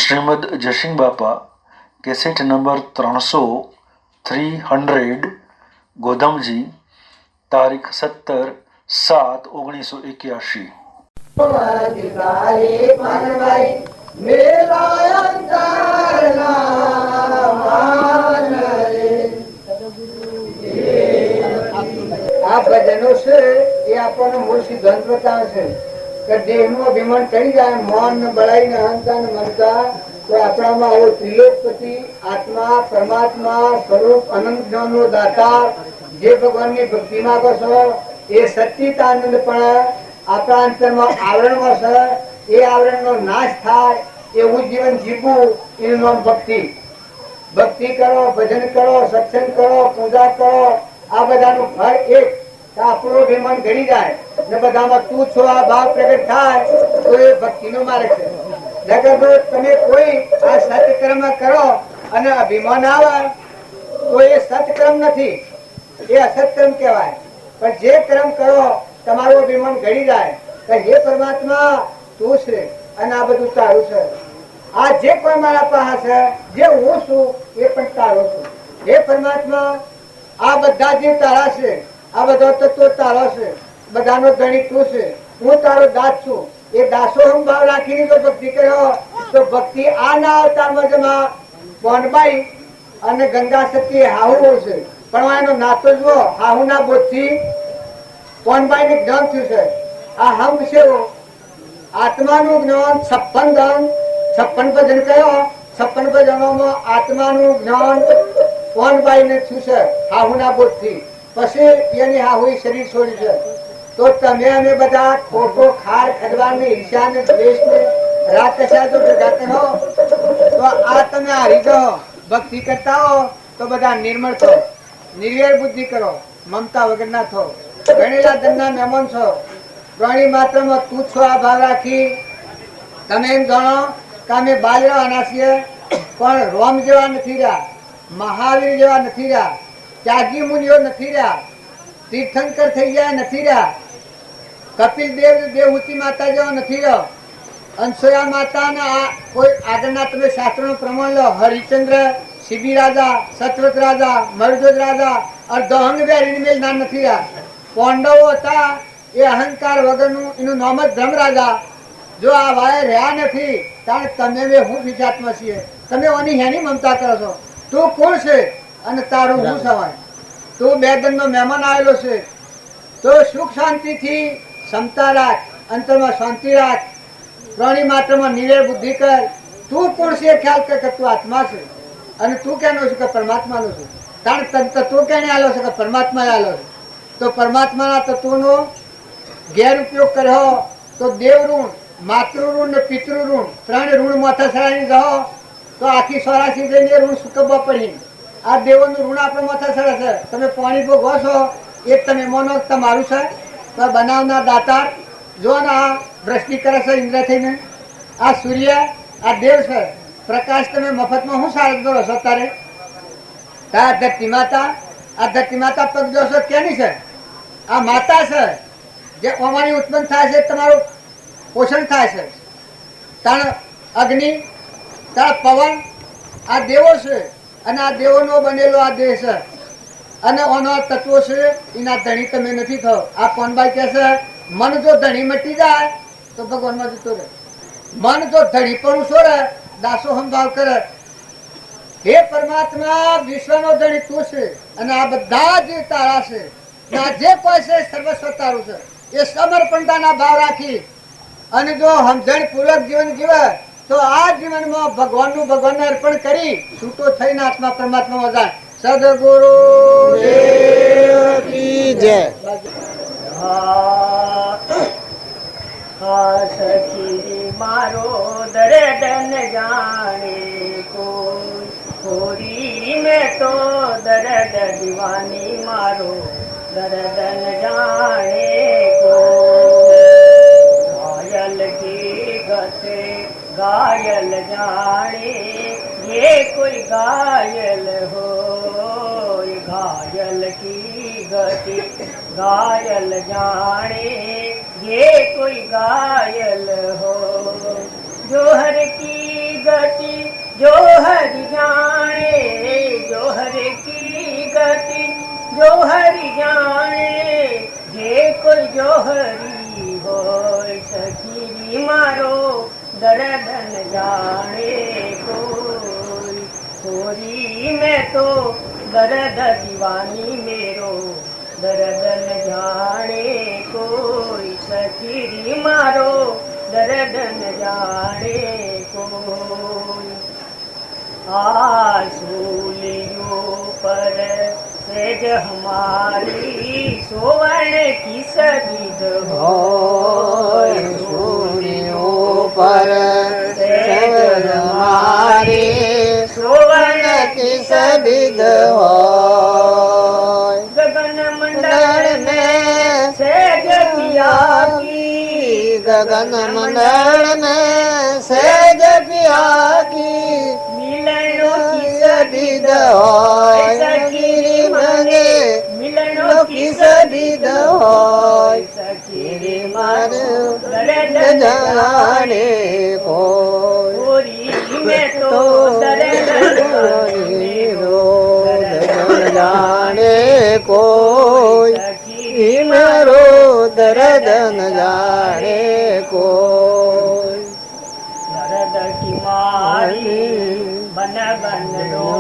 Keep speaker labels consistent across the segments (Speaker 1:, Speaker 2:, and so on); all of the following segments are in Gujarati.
Speaker 1: શ્રીમદ જશિંગ બાપા કેસેટ નંબર 300 ગોધમજી તારીખ 17/7/1981।
Speaker 2: આ ભજનો છે એ આપણને મૂળ સિદ્ધાંત બતાવે છે કે દેહનું અભિમાન થઈ જાય, મન બળાઈને અહંકાર મનતા, તો આપણામાં આવો ત્રિલોકપતિ આત્મા પરમાત્મા સ્વરૂપ અનંત જ્ઞાનનો દાતા જે ભગવાનની ભક્તિ માંગો છો એ સચ્ચિત આનંદ પણ આપણા અંતરમાં આવરણમાં છે, એ આવરણનો નાશ થાય એવું જીવન જીવવું એનું નામ ભક્તિ. ભક્તિ કરો, ભજન કરો, સત્સંગ કરો, પૂજા કરો, આ બધાનું ફળ એક. આપણું અભિમાન ઘડી જાય ને બધામાં તું છો આ ભાવ પ્રગટ થાય તો એ ભક્તિનો માર્ગ છે. નગર તમે કોઈ આ સત્કર્મ કરો અને અભિમાન આવે તો એ સત્કર્મ નથી, એ અસત્કર્મ કહેવાય. પણ જે કર્મ કરો તમારું અભિમાન ઘડી જાય કે હે પરમાત્મા તું છે અને આ બધું તારું છે, આ જે કોઈ મારા પાસે છે, જે હું છું એ પણ તારો છું. હે પરમાત્મા આ બધા જે તારા છે, આ બધા તત્વો તારો છે, બધાનો ધણી તું છે, હું તારો દાસ છું. એ દાસોહમ ભાવ રાખીને જો ભક્તિ કર્યો તો ભક્તિ આ ના અવતારમાં જમા કોનબાઈ અને ગંગા સતી હાહુ છે, પણ એનો નાતો જુઓ હાહુ ના બોધથી કોનબાઈ ને જ્ઞાન થયું છે. આ હમ છે આત્માનું જ્ઞાન 56 ધન 56 ભજન કયો, 56 ભજનોમાં આત્માનું જ્ઞાન કોનબાઈ ને થયું છે હાહુ ના બોધથી. પછી એની હાહુ શરીર છોડી છે. તો તમે અમે બધા ખોટો ખાર ખડવાને ઈર્ષ્યાને દ્વેષને રાગ કશા જો જગાતે હો તો આ તમે હારી જાઓ. ભક્તિ કરતા હો તો બધા નિર્મળ થો, નિર્વેર બુદ્ધિ કરો, મમતા વગરના થો, ગણેલા ધનના મહેમાન છો, પ્રાણી માત્રમાં તું છો આ ભાવ રાખી તમે એમ જાણો કે અમે બાલ રહેવાના છીએ, પણ રોમ જેવા નથી રહ્યા, મહાવીર જેવા નથી રહ્યા, ત્યાગી મુનિઓ નથી રહ્યા, તીર્થંકર થઈ ગયા નથી રહ્યા, કપિલ દેવ દેવહૂતિ માતા જેવા નથી રહ્યો, અંશોયા માતા ના કોઈ આગળના તમે શાસ્ત્રોનું પ્રમાણ લો, હરિચંદ્ર, શિબી રાજા, સત્વત રાજા, મરધોજ રાજા અર્ધહંગ બેરીમેલ નામ નથી રહ્યા. પાંડવો હતા એ અહંકાર વગરનું એનું નામ જ ધર્મ રાજા. જો આ વાય રહ્યા નથી ત્યારે તમે બે હું વિચારમાં છીએ, તમે ઓની હેની મમતા કરો છો. તું કોણ છે અને તારું શું સવાય? તું બે દનનો મહેમાન આવેલો છે તો સુખ શાંતિથી ક્ષમતા રાખ, અંતરમાં શાંતિ રાખ, પ્રાણી માત્રમાં નિર્વેર બુદ્ધિ કર. તું કોણ છે ખ્યાલ કર કે તું આત્મા છે અને તું કેનો છે કે પરમાત્માનો છે. કારણ તત્વ કેને આવેલો છે કે પરમાત્મા આવેલો છે. તો પરમાત્માના તત્વનો ગેરઉપયોગ કર્યો તો દેવ ઋણ, માતૃ ઋણ ને પિતૃ ઋણ, 3 ઋણ માથા સરાઈ રહો તો આખી 84 જઈને ઋણ સુકવવા પડી. આ દેવોનું ઋણ આપણે માથા સરે છે. તમે પાણી ભોગવો છો એ તમે મોનો તમારું છે, તો બનાવના દાતાર જો ને આ દ્રષ્ટિ કરે છે ઇન્દ્ર થઈને. આ સૂર્ય આ દેવ છે, પ્રકાશ તમે મફતમાં શું સારું કરો છો તારે? આ ધરતી માતા, આ ધરતી માતા પગ જોશો કેની છે? આ માતા છે જે અમારી ઉત્પન્ન થાય છે, તમારું પોષણ થાય છે. તાણ અગ્નિ, તાણ પવન આ દેવો છે અને આ દેવોનો બનેલો આ દેહ છે અને ઓનો તત્વો છે એના ધણી તમે નથી થયો. આ કોનબાઈ કહે છે મન જો ધણી મટી જાય તો ભગવાનમાં જતો રહે, મન જો ધણી પણ છોડે દાસોહમ ભાવ કરે. હે પરમાત્મા વિશ્વનો ધણી તું છે અને આ બધા જે તારા છે, આ જે કોઈ છે સર્વસ્વ તારું છે. એ સમર્પણતાના ભાવ રાખી અને જો સમજણ પૂર્વક જીવન જીવે તો આ જીવનમાં ભગવાનનું ભગવાનને અર્પણ કરી છૂટો થઈને આત્મા પરમાત્મા જાય. સદગુરુ દેવ કી જય.
Speaker 3: સખી મારો દર્દ ન જાણે કોઈ, થોડી મેં તો દર્દ દીવાની મારો દર્દ ન જાણે કોઈ. ઘાયલ કી ગતે घायल जाने ये कोई घायल हो, घायल की गति घायल जाने ये कोई घायल हो, जोहर की गति જોહરી જાણે જે કોઈ જોહરી હોય સખી મારો દર્દ ન જાણે કોઈ ચોરી મેં તો દર્દ દીવાની મેરો દર્દ ન જાણે કોઈ સખી મારો દર્દ ન જાણે કોઈ आसूलियों पर सेज हमारी सोवर्ण की सदिद हो
Speaker 2: सूलियों पर सेज हमारी
Speaker 3: सोवर्ण
Speaker 2: की सदिद हो
Speaker 3: गगन मंडल में सेज पिया की
Speaker 2: गगन मंडल में सेज पिया की
Speaker 3: मिलनो की सदिद
Speaker 2: હોય
Speaker 3: सखी
Speaker 2: મને
Speaker 3: मिलनो की
Speaker 2: સદીદ હોય
Speaker 3: सखी
Speaker 2: મારું
Speaker 3: दर्द
Speaker 2: જાણે કોઈ
Speaker 3: पूरी में तो दर्द
Speaker 2: જાણે કોઈ
Speaker 3: सखी
Speaker 2: મારો દર્દ ન જાણે કોઈ
Speaker 3: दर्द की मारी बन बन रो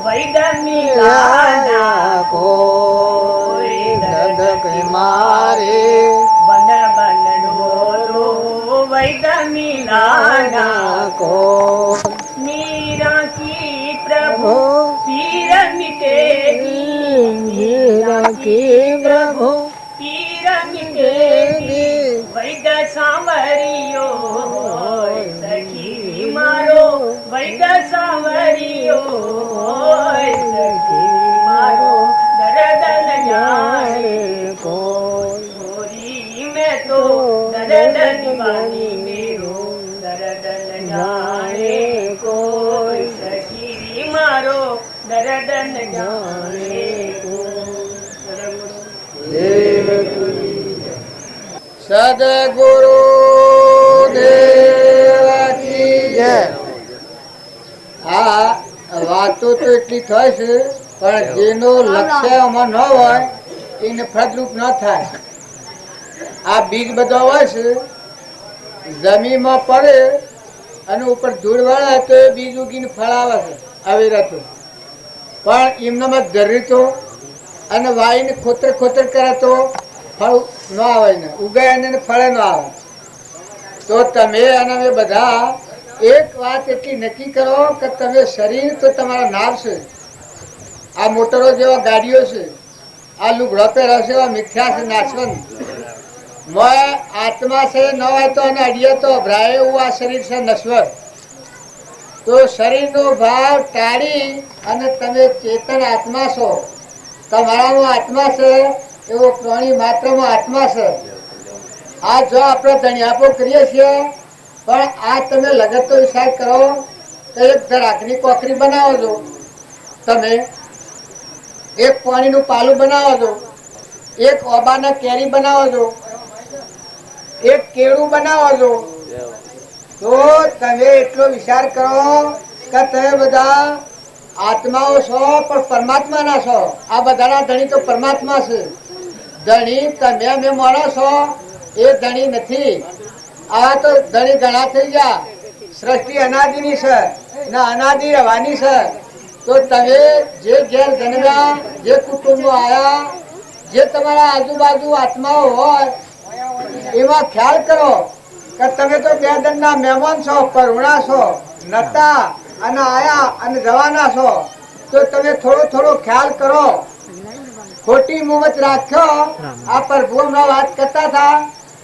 Speaker 3: वैद मिलाना
Speaker 2: કોઈ દર્દ કે મારે
Speaker 3: बन बन रो वैद मिलाना
Speaker 2: કો
Speaker 3: मीरा की प्रभु पीर मिटेगी
Speaker 2: मीरा की प्रभु
Speaker 3: पीर मिटेगी वैद सांवरियो सखी मारो वैद सांवरियो सखी मारो दर्द न जाने
Speaker 2: કોઈ
Speaker 3: गोरी में तो दर्द दीवानी मेरो दर्द न जाने कोई सखी मारो दर्द न जाने
Speaker 2: સદગુરુ દેવ કી જય. આ વાતો તો એટલી થાય છે પણ જેનો લક્ષ્ય આમાં ન હોય એને ફળદ્રુપ ન થાય. આ બીજ બધા હોય છે જમીનમાં પડે અને ઉપર ધૂળ વળે તો એ બીજ ઉગીને ફળ આવે છે અવિરતું. પણ એમનામાં ધરી અને વાઈને ખોતર ખોતર કરે તો ફળ ન આવે ને ઉગાય ને ફળે ન આવે. તો તમે અને અમે બધા એક વાત એટલી નક્કી કરો કે તમે શરીર તો તમારા નામ છે, આ મોટરો જેવા ગાડીઓ છે, આ લુગડો પહેરો છે એવા મિથ્યા છે નાચવંત. મોય આત્મા છે ન હોય તો અને અડીએ તો અભરાય એવું આ શરીર છે નશ્વર. તો શરીરનો ભાવ ટાળી અને તમે ચેતન આત્મા છો. તમારામાં આત્મા છે એવો પ્રાણી માત્રમાં આત્મા છે. આ જો આપણે ધણિયાપો કરીએ છીએ પણ આ તમે લગતનો વિચાર કરો તો એક ધરાકની કોકરી બનાવો છો, તમે એક પાણીનું પાલું બનાવો છો, એક ઓબાના કેરી બનાવો છો, એક કેળું બનાવો છો. તો તમે એટલો વિચાર કરો કે તમે બધા આત્માઓ છો પણ પરમાત્માના છો. આ બધાના ધણી તો પરમાત્મા છે. ધણી તમે અમે માણો છો એ ધણી નથી. આ તો ધણી ઘણા થઈ ગયા. સૃષ્ટિ અનાદિની છે ને અનાદિ રહેવાની છે. તો તમે જે ઘેર જન્મ્યા, જે કુટુંબો આવ્યા, જે તમારા આજુબાજુ આત્માઓ હોય એમાં ખ્યાલ કરો કે તમે તો બે દંડના મહેમાન છો, પરુણા છો, નતા અને આયા અને જવાના છો. તો તમે થોડો થોડો ખ્યાલ કરો. ખોટી મુમત રાખ્યો. આ પ્રભુ હમણાં વાત કરતા હતા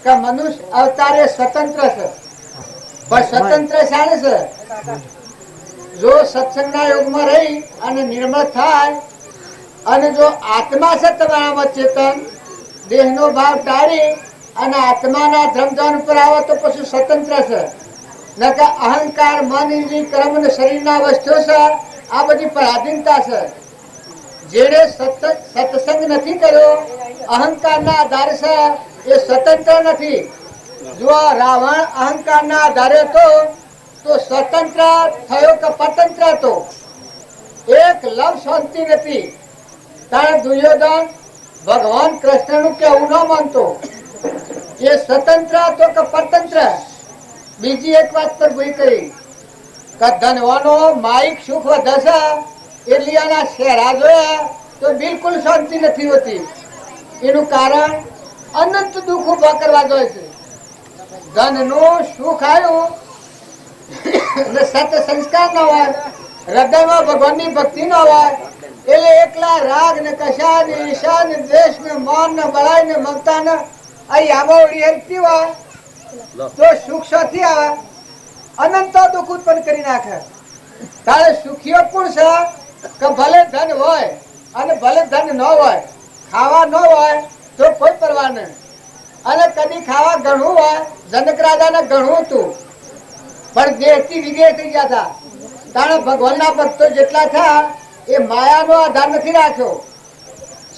Speaker 2: કે મનુષ્ય અવતારે સ્વતંત્ર છે, પણ સ્વતંત્ર શાણે છે? જો સત્સંગના યોગમાં રહી અને નિર્મળ થાય અને જો આત્મા છે તમારામાં ચેતન, દેહનો ભાવ ટાળી અને આત્માના ધ્રમધ્વાન ઉપર આવે તો પછી સ્વતંત્ર છે. નકર અહંકાર, મન, ઇન્દ્રિય, કર્મ અને શરીરના વસ્તુઓ છે આ બધી પરાધીનતા છે. જેને સત્સંગ નથી કર્યો, અહંકારના આધારે છે, એ સ્વતંત્ર નથી. જો રાવણ અહંકારના આધારે હતો તો સ્વતંત્ર થયો કે પતંત્ર હતો? એક લવ શાંતિ નથી. તારે દુર્યોધન ભગવાન કૃષ્ણ નું કેવું ન માનતો, એ સ્વતંત્ર હતો કે પરતંત્ર. બીજી એક વાત પર ભૂલ કરી કે ધનવાનો માઇક સુખ વધે છે એટલે આના શેરા જોયા તો બિલકુલ શાંતિ નથી હોતી. એનું કારણ અનંત દુઃખ ઉભા કરવા જોઈએ છે. ધનનું સુખ આવ્યું અને સત સંસ્કાર ન હોય, હૃદયમાં ભગવાનની ભક્તિ ન હોય, એટલે એકલા રાગ ને કશા ને ઈર્ષા ને દ્વેષ ને માન ને બળાઈ ને મમતા ને અહીં આબોડી હેરતી હોય તો સુખ શોથી આવે, અનંત દુઃખ ઉત્પન્ન કરી નાખે. તારે સુખીઓ કોણ છે કે ભલે ધન હોય અને ભલે ધન ન હોય, ખાવા ન હોય તો કોઈ પરવા નહીં, અને કદી ખાવા ઘણું હોય, જનક રાજાને ઘણું હતું પણ દેહથી વિદેહ થઈ ગયા હતા. તાણે ભગવાનના ભક્તો જેટલા થયા એ માયાનો આધાર નથી રાખ્યો.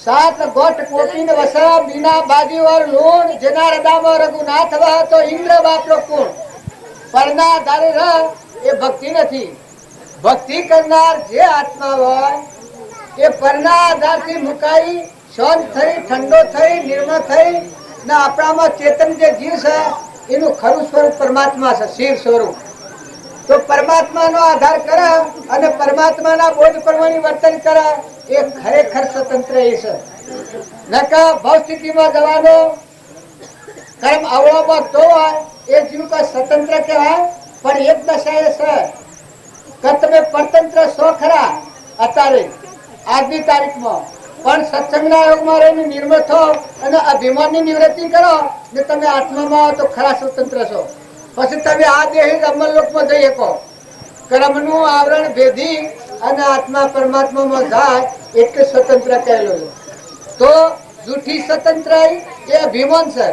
Speaker 2: સાત ગોઠ કોપીને વસા બીના બાજી ઓર લૂણ, જેના હૃદયમાં રઘુનાથ વહ તો ઇન્દ્ર બાપનો કોણ. પરના આધારે રહ એ ભક્તિ નથી. ભક્તિ કરનાર જે આત્મા હોય એ પરના આધારથી મુકાઈ શાંત થઈ, ઠંડો થઈ, નિર્મળ થઈ ને આપણામાં ચેતન જે જીવ છે એનું ખરું સ્વરૂપ પરમાત્મા છે, શિવ સ્વરૂપ. તો પરમાત્માનો આધાર કરે અને પરમાત્માના બોધ પ્રમાણે વર્તન કરે એ ખરેખર સ્વતંત્ર એ છે. નકા ભવ સ્થિતિમાં જવાનો કર્મ અવળો બધો હોય એ જીવ કા સ્વતંત્ર કહેવાય. પણ એક દશા એ છે કે તમે પરતંત્ર છો ખરા અત્યારે આજની તારીખમાં, પણ સત્સંગના યોગમાં રહીને નિર્મળ થો અને અભિમાનની નિવૃત્તિ કરો ને તમે આત્મામાં આવો તો ખરા સ્વતંત્ર છો. પછી તમે આ દેહી અમરલોકમાં જઈ શકો. કર્મનું આવરણ ભેદી અને આત્મા પરમાત્મામાં જાય એટલે સ્વતંત્ર કહેલો છે. તો જૂઠી સ્વતંત્રાઈ એ અભિમાન છે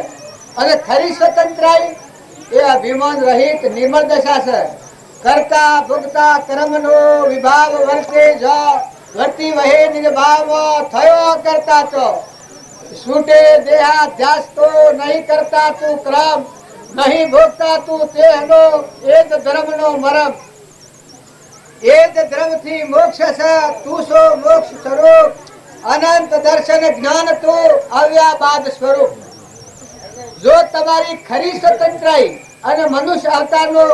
Speaker 2: અને ખરી સ્વતંત્રાઈ એ અભિમાન રહિત નિર્મળ દશા છે. કરતા ભોગતા કર્મનો વિભાવ વર્તે જ વર્તી વહે નિર્ભાવ થયો કરતા તો છૂટે દેહાધ્યાસ તો નહીં કરતા તું ક્રમ, નહીં ભોગતા તું તેનો એ જ ધર્મનો મરમ. એ જ ધર્મથી મોક્ષ છે તું સો મોક્ષ સ્વરૂપ, અનંત દર્શન જ્ઞાન તું આવ્યાબાદ સ્વરૂપ. જો તમારી ખરી સ્વતંત્રાઈ અને મનુષ્ય અવતારનો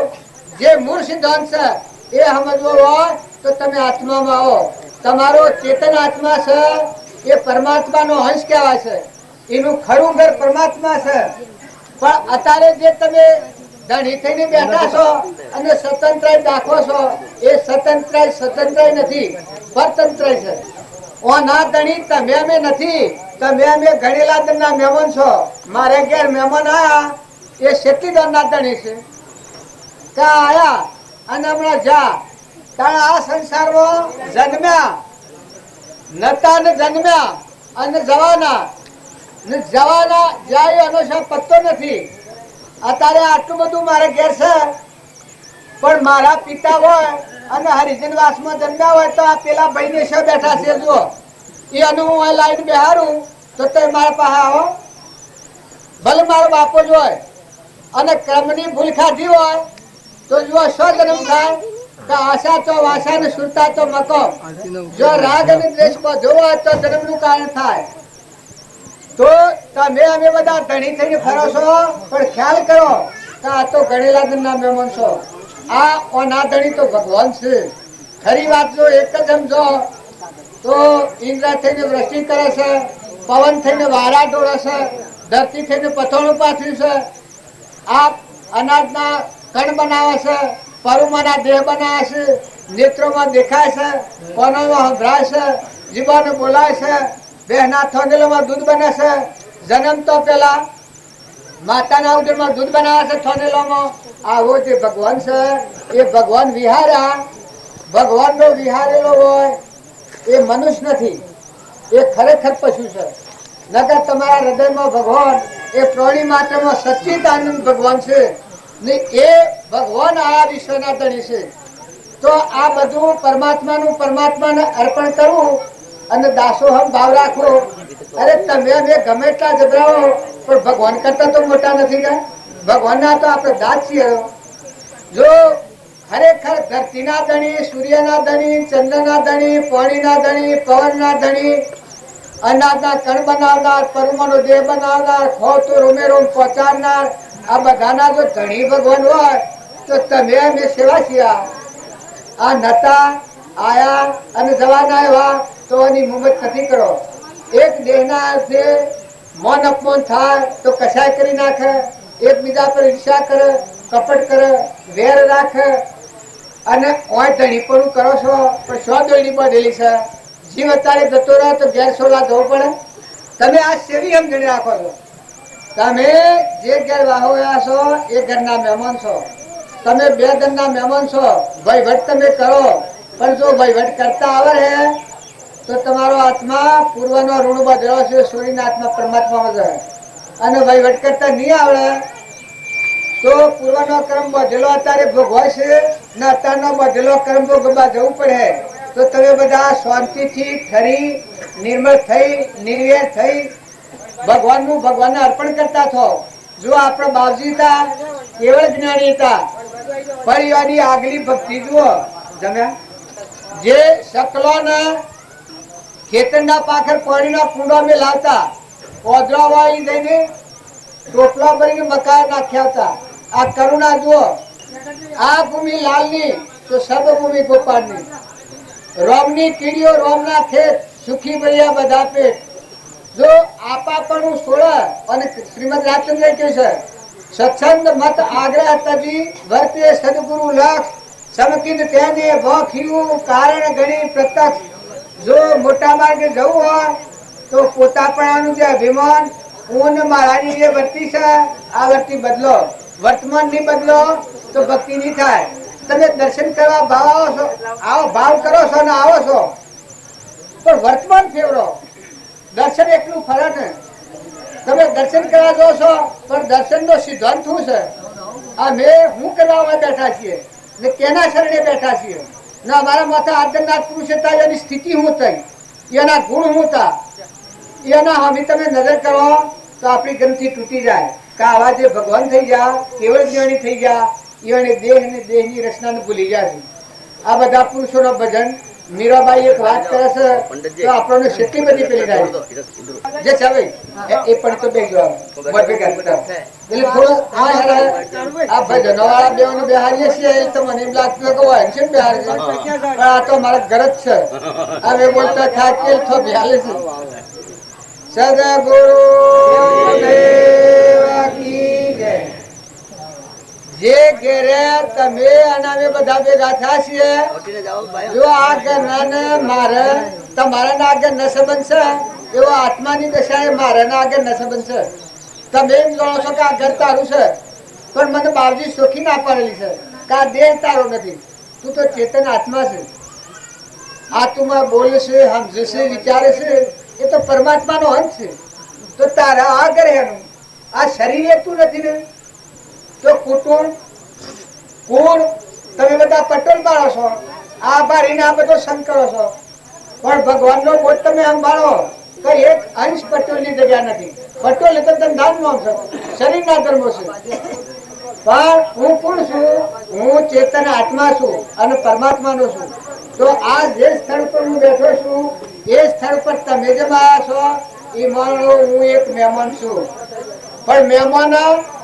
Speaker 2: જે મૂળ સિદ્ધાંત છે એ સમજવો હોય તો તમે આત્મામાં આવો. તમારો ચેતન આત્મા છે એ પરમાત્માનો અંશ કહેવાય છે, એનું ખરું ઘર પરમાત્મા છે. પણ અત્યારે જે તમે ધણી થઈને બેઠા છો અને સ્વતંત્ર દાખવો છો એ સ્વતંત્ર નથી, પરતંત્ર છે. ઓ ના ધણી તમે અમે નથી, તમે અમે ગણેલા દરના મહેમાન છો. મારે ઘેર મહેમાન આયા એ શેતીદાર ના ધણી છે, ત્યાં આયા અને હમણાં જા. તાણે આ સંસારમાં જન્મ્યા નતા ને જન્મ્યા અને જવાના ને જવાના જાય એનો પત્તો નથી. અત્યારે આટલું બધું મારે ઘેર છે પણ મારા પિતા હોય અને હરિજનવાસમાં જન્મ્યા હોય તો આ પેલા ભાઈને શું બેઠા છે જુઓ, એ અનુ હું લાઈન બેહારું તો તમે મારા પાસે આવો. ભલે મારો બાપો જ હોય અને ક્રમની ભૂલ ખાધી હોય તો જુઓ શું જન્મ થાય કે આશા તો વાસા ને સુરતા તો મકો. જો રાગ અને દ્વેષ બધો હોય તો જન્મનું કારણ થાય. તો તમે અમે બધા ધણી થઈને ફરો છો પણ ખ્યાલ કરો કે આ તો ગણેલા ના મહેમાન છો. આ ઓના ધણી તો ભગવાન છે. ખરી વાત જો એક જ સમજો તો ઇન્દ્ર થઈને વૃષ્ટિ કરે છે, પવન થઈને વારા ડોળે છે, ધરતી થઈને પથોણું પાથર્યું છે, આ અનાજના કણ બનાવે છે, પરુમાના દેહ બનાવે છે, નેત્રોમાં દેખાય છે, કોનોમાં સંભળાય છે, જીવાને બોલાય છે, બેહના થોનેલોમાં દૂધ બને છે. જન્મ તો પેલા માતાના ઉદરમાં દૂધ બનાવે છે થોનેલોમાં. આવો જે ભગવાન છે એ ભગવાન વિહાર્યા, ભગવાનનો વિહારેલો હોય એ મનુષ્ય નથી, એ ખરેખર પશુ છે. નકર તમારા હૃદયમાં ભગવાન એ પ્રાણી માત્રમાં સચ્ચિદાનંદ ભગવાન છે ને એ ભગવાન આ વિશ્વના ધણી છે. તો આ બધું પરમાત્માનું પરમાત્માને અર્પણ કરવું અને દાસોહમ ભાવ રાખવો. અરે તમે અમે ગમે એટલા જબરાવો પણ ભગવાન કરતા તો મોટા નથી ગયા. ભગવાનના તો આપણે દાસ છીએ. જો ખરેખર ધરતીના ધણી, સૂર્યના ધણી, ચંદ્રના ધણી, પાણીના ધણી, પવનના ધણી અનાજના કણ બનાવનાર, પરમાનો દેહ બનાવનાર, ખો તો રોમે રોમ પહોંચાડનાર, આ બધાના જો ધણી ભગવાન હોય તો તમે અમે સેવા છીએ. આ નતા આયા અને જવાના એવા તો એની મુમત નથી કરો. એક દેહના જે મન અપમાન થાય તો કશાય કરી નાખે, એકબીજા પર ઈર્ષા કરે, કપટ કરે, વેર રાખે અને ઓય ધણીપણું કરો છો પણ શો દોડી બાંધેલી છે. જીવ અત્યારે જતો રહે તો ઘેર સોલા જવું પડે. તમે આ સેવી સમજણી રાખો છો. તમે જે ઘેર વાહોયા છો એ ઘરના મહેમાન છો. તમે બે ઘરના મહેમાન છો. વહીવટ તમે કરો પણ જો વહીવટ કરતા આવડે તો તમારો આત્મા પૂર્વનો ઋણ બધેલો છે સૂર્યના આત્મા પરમાત્મામાં જાય. અને વહીવટ કરતા નહીં આવડે તો પૂર્વનો કર્મ બધેલો અત્યારે ભોગવાય છે ને અત્યારનો બધેલો કર્મ ભોગવવા જવું પડે. તો તમે બધા શાંતિથી ઠરી નિર્મળ થઈ નિર્વેર થઈ ભગવાનનું ભગવાનને અર્પણ કરતા થો. જો આપણા બાપજી હતા કેવળ જ્ઞાની હતા પરિવારની આગલી ભક્તિ જુઓ. જમ્યા જે શકલોને ખેતરના પાખર પાણીના કુંડા મેં લાવતા ઓદરા વાળી જઈને ટોપલા ભરીને મકાન નાખ્યા હતા. આ કરુણા જુઓ. આ ભૂમિ લાલની તો સર્વભૂમિ ગોપાળની. રોમની કીડીઓ રોમના ખેત સુખી ભર્યા બધા પેટ. જો આપા પણ સોળે અને શ્રીમદ રાજચંદ્ર કહ્યું છે સત્સંગ મત આગ્રહ તજી વર્તે સદગુરુ લક્ષ સમકિત તેને ભખ્યું કારણ ગણી પ્રત્યક્ષ. જો મોટા માર્ગે જવું હોય તો પોતાપણાનું જે અભિમાન હું મારાની જે વર્તી છે આ વર્તી બદલો. વર્તમાન ની બદલો તો ભક્તિ નહીં થાય. તમે દર્શન કરવા ભાવ આવો છો, આવો ભાવ કરો છો ને આવો છો પણ વર્તમાન ફેવરો. દર્શન એકલું ફરે ને. તમે દર્શન કરવા જો છો પણ દર્શન નો સિદ્ધાંત શું છે? આ મેં હું કરવા બેઠા છીએ ને કેના શરણે બેઠા છીએ ને અમારા માથે આદરનાથ પુરુષ હતા એની સ્થિતિ શું થઈ, એના ગુણ શું હતા, એના હમી તમે નજર કરો તો આપણી ગ્રંથિ તૂટી જાય કે આવા જે ભગવાન થઈ ગયા કેવળ જ્ઞાની થઈ ગયા એને દેહ ને દેહની રચનાને ભૂલી ગયા છે. આ બધા પુરુષોનો ભજન મીરાબાઈ એક વાત કરે છે તો આપણને કેટલી બધી પેલી થાય જે છે ભાઈ એ પણ તો બે ગયો એટલે થોડો આ ભજનો વાળા બેઓને બેહારીએ છીએ તો મને એમ લાગતું કે હોય છે બિહાર છે પણ આ તો મારા ઘર જ છે. હવે બોલતા થાકેલ તો બિહારે છે. સદગુરુ દેવ કી જય. જે ઘેરે તમે અને અમે બધા ભેગા થયા છીએ જો આ ઘરનાને મારે તમારા ના આગળ ન સંબંધ છે એવો આત્માની દશાએ મારે ના આગળ ન સંબંધ છે. તમે એમ જાણો છો કે આ ઘર તારું છે પણ મને બાપજી શોખી ના પાડેલી છે કે આ દેહ તારો નથી. તું તો ચેતન આત્મા છે. આ તું બોલે છે સમજે છે વિચારે છે એ તો પરમાત્માનો અંશ છે. તો તારા આ ઘર એનું આ શરીર એ તું નથી ને તો કુટુંબ કુળ તમે બધા પટોલ બાળો છો. આ બારીને આ બધો સંગ કરો છો પણ ભગવાનનો બોધ તમે સંભાળો તો એક અંશ પટોલની જગ્યા નથી. પટોલ એટલે ધંધાન નો છે, શરીરના ધર્મો છે. પણ હું કોણ છું? હું ચેતન આત્મા છું અને પરમાત્માનો છું. તો આ જે સ્થળ પર હું બેઠો છું એ સ્થળ પર તમે જેમ આવ્યા છો એ માનો હું એક મહેમાન છું. પણ મહેમાન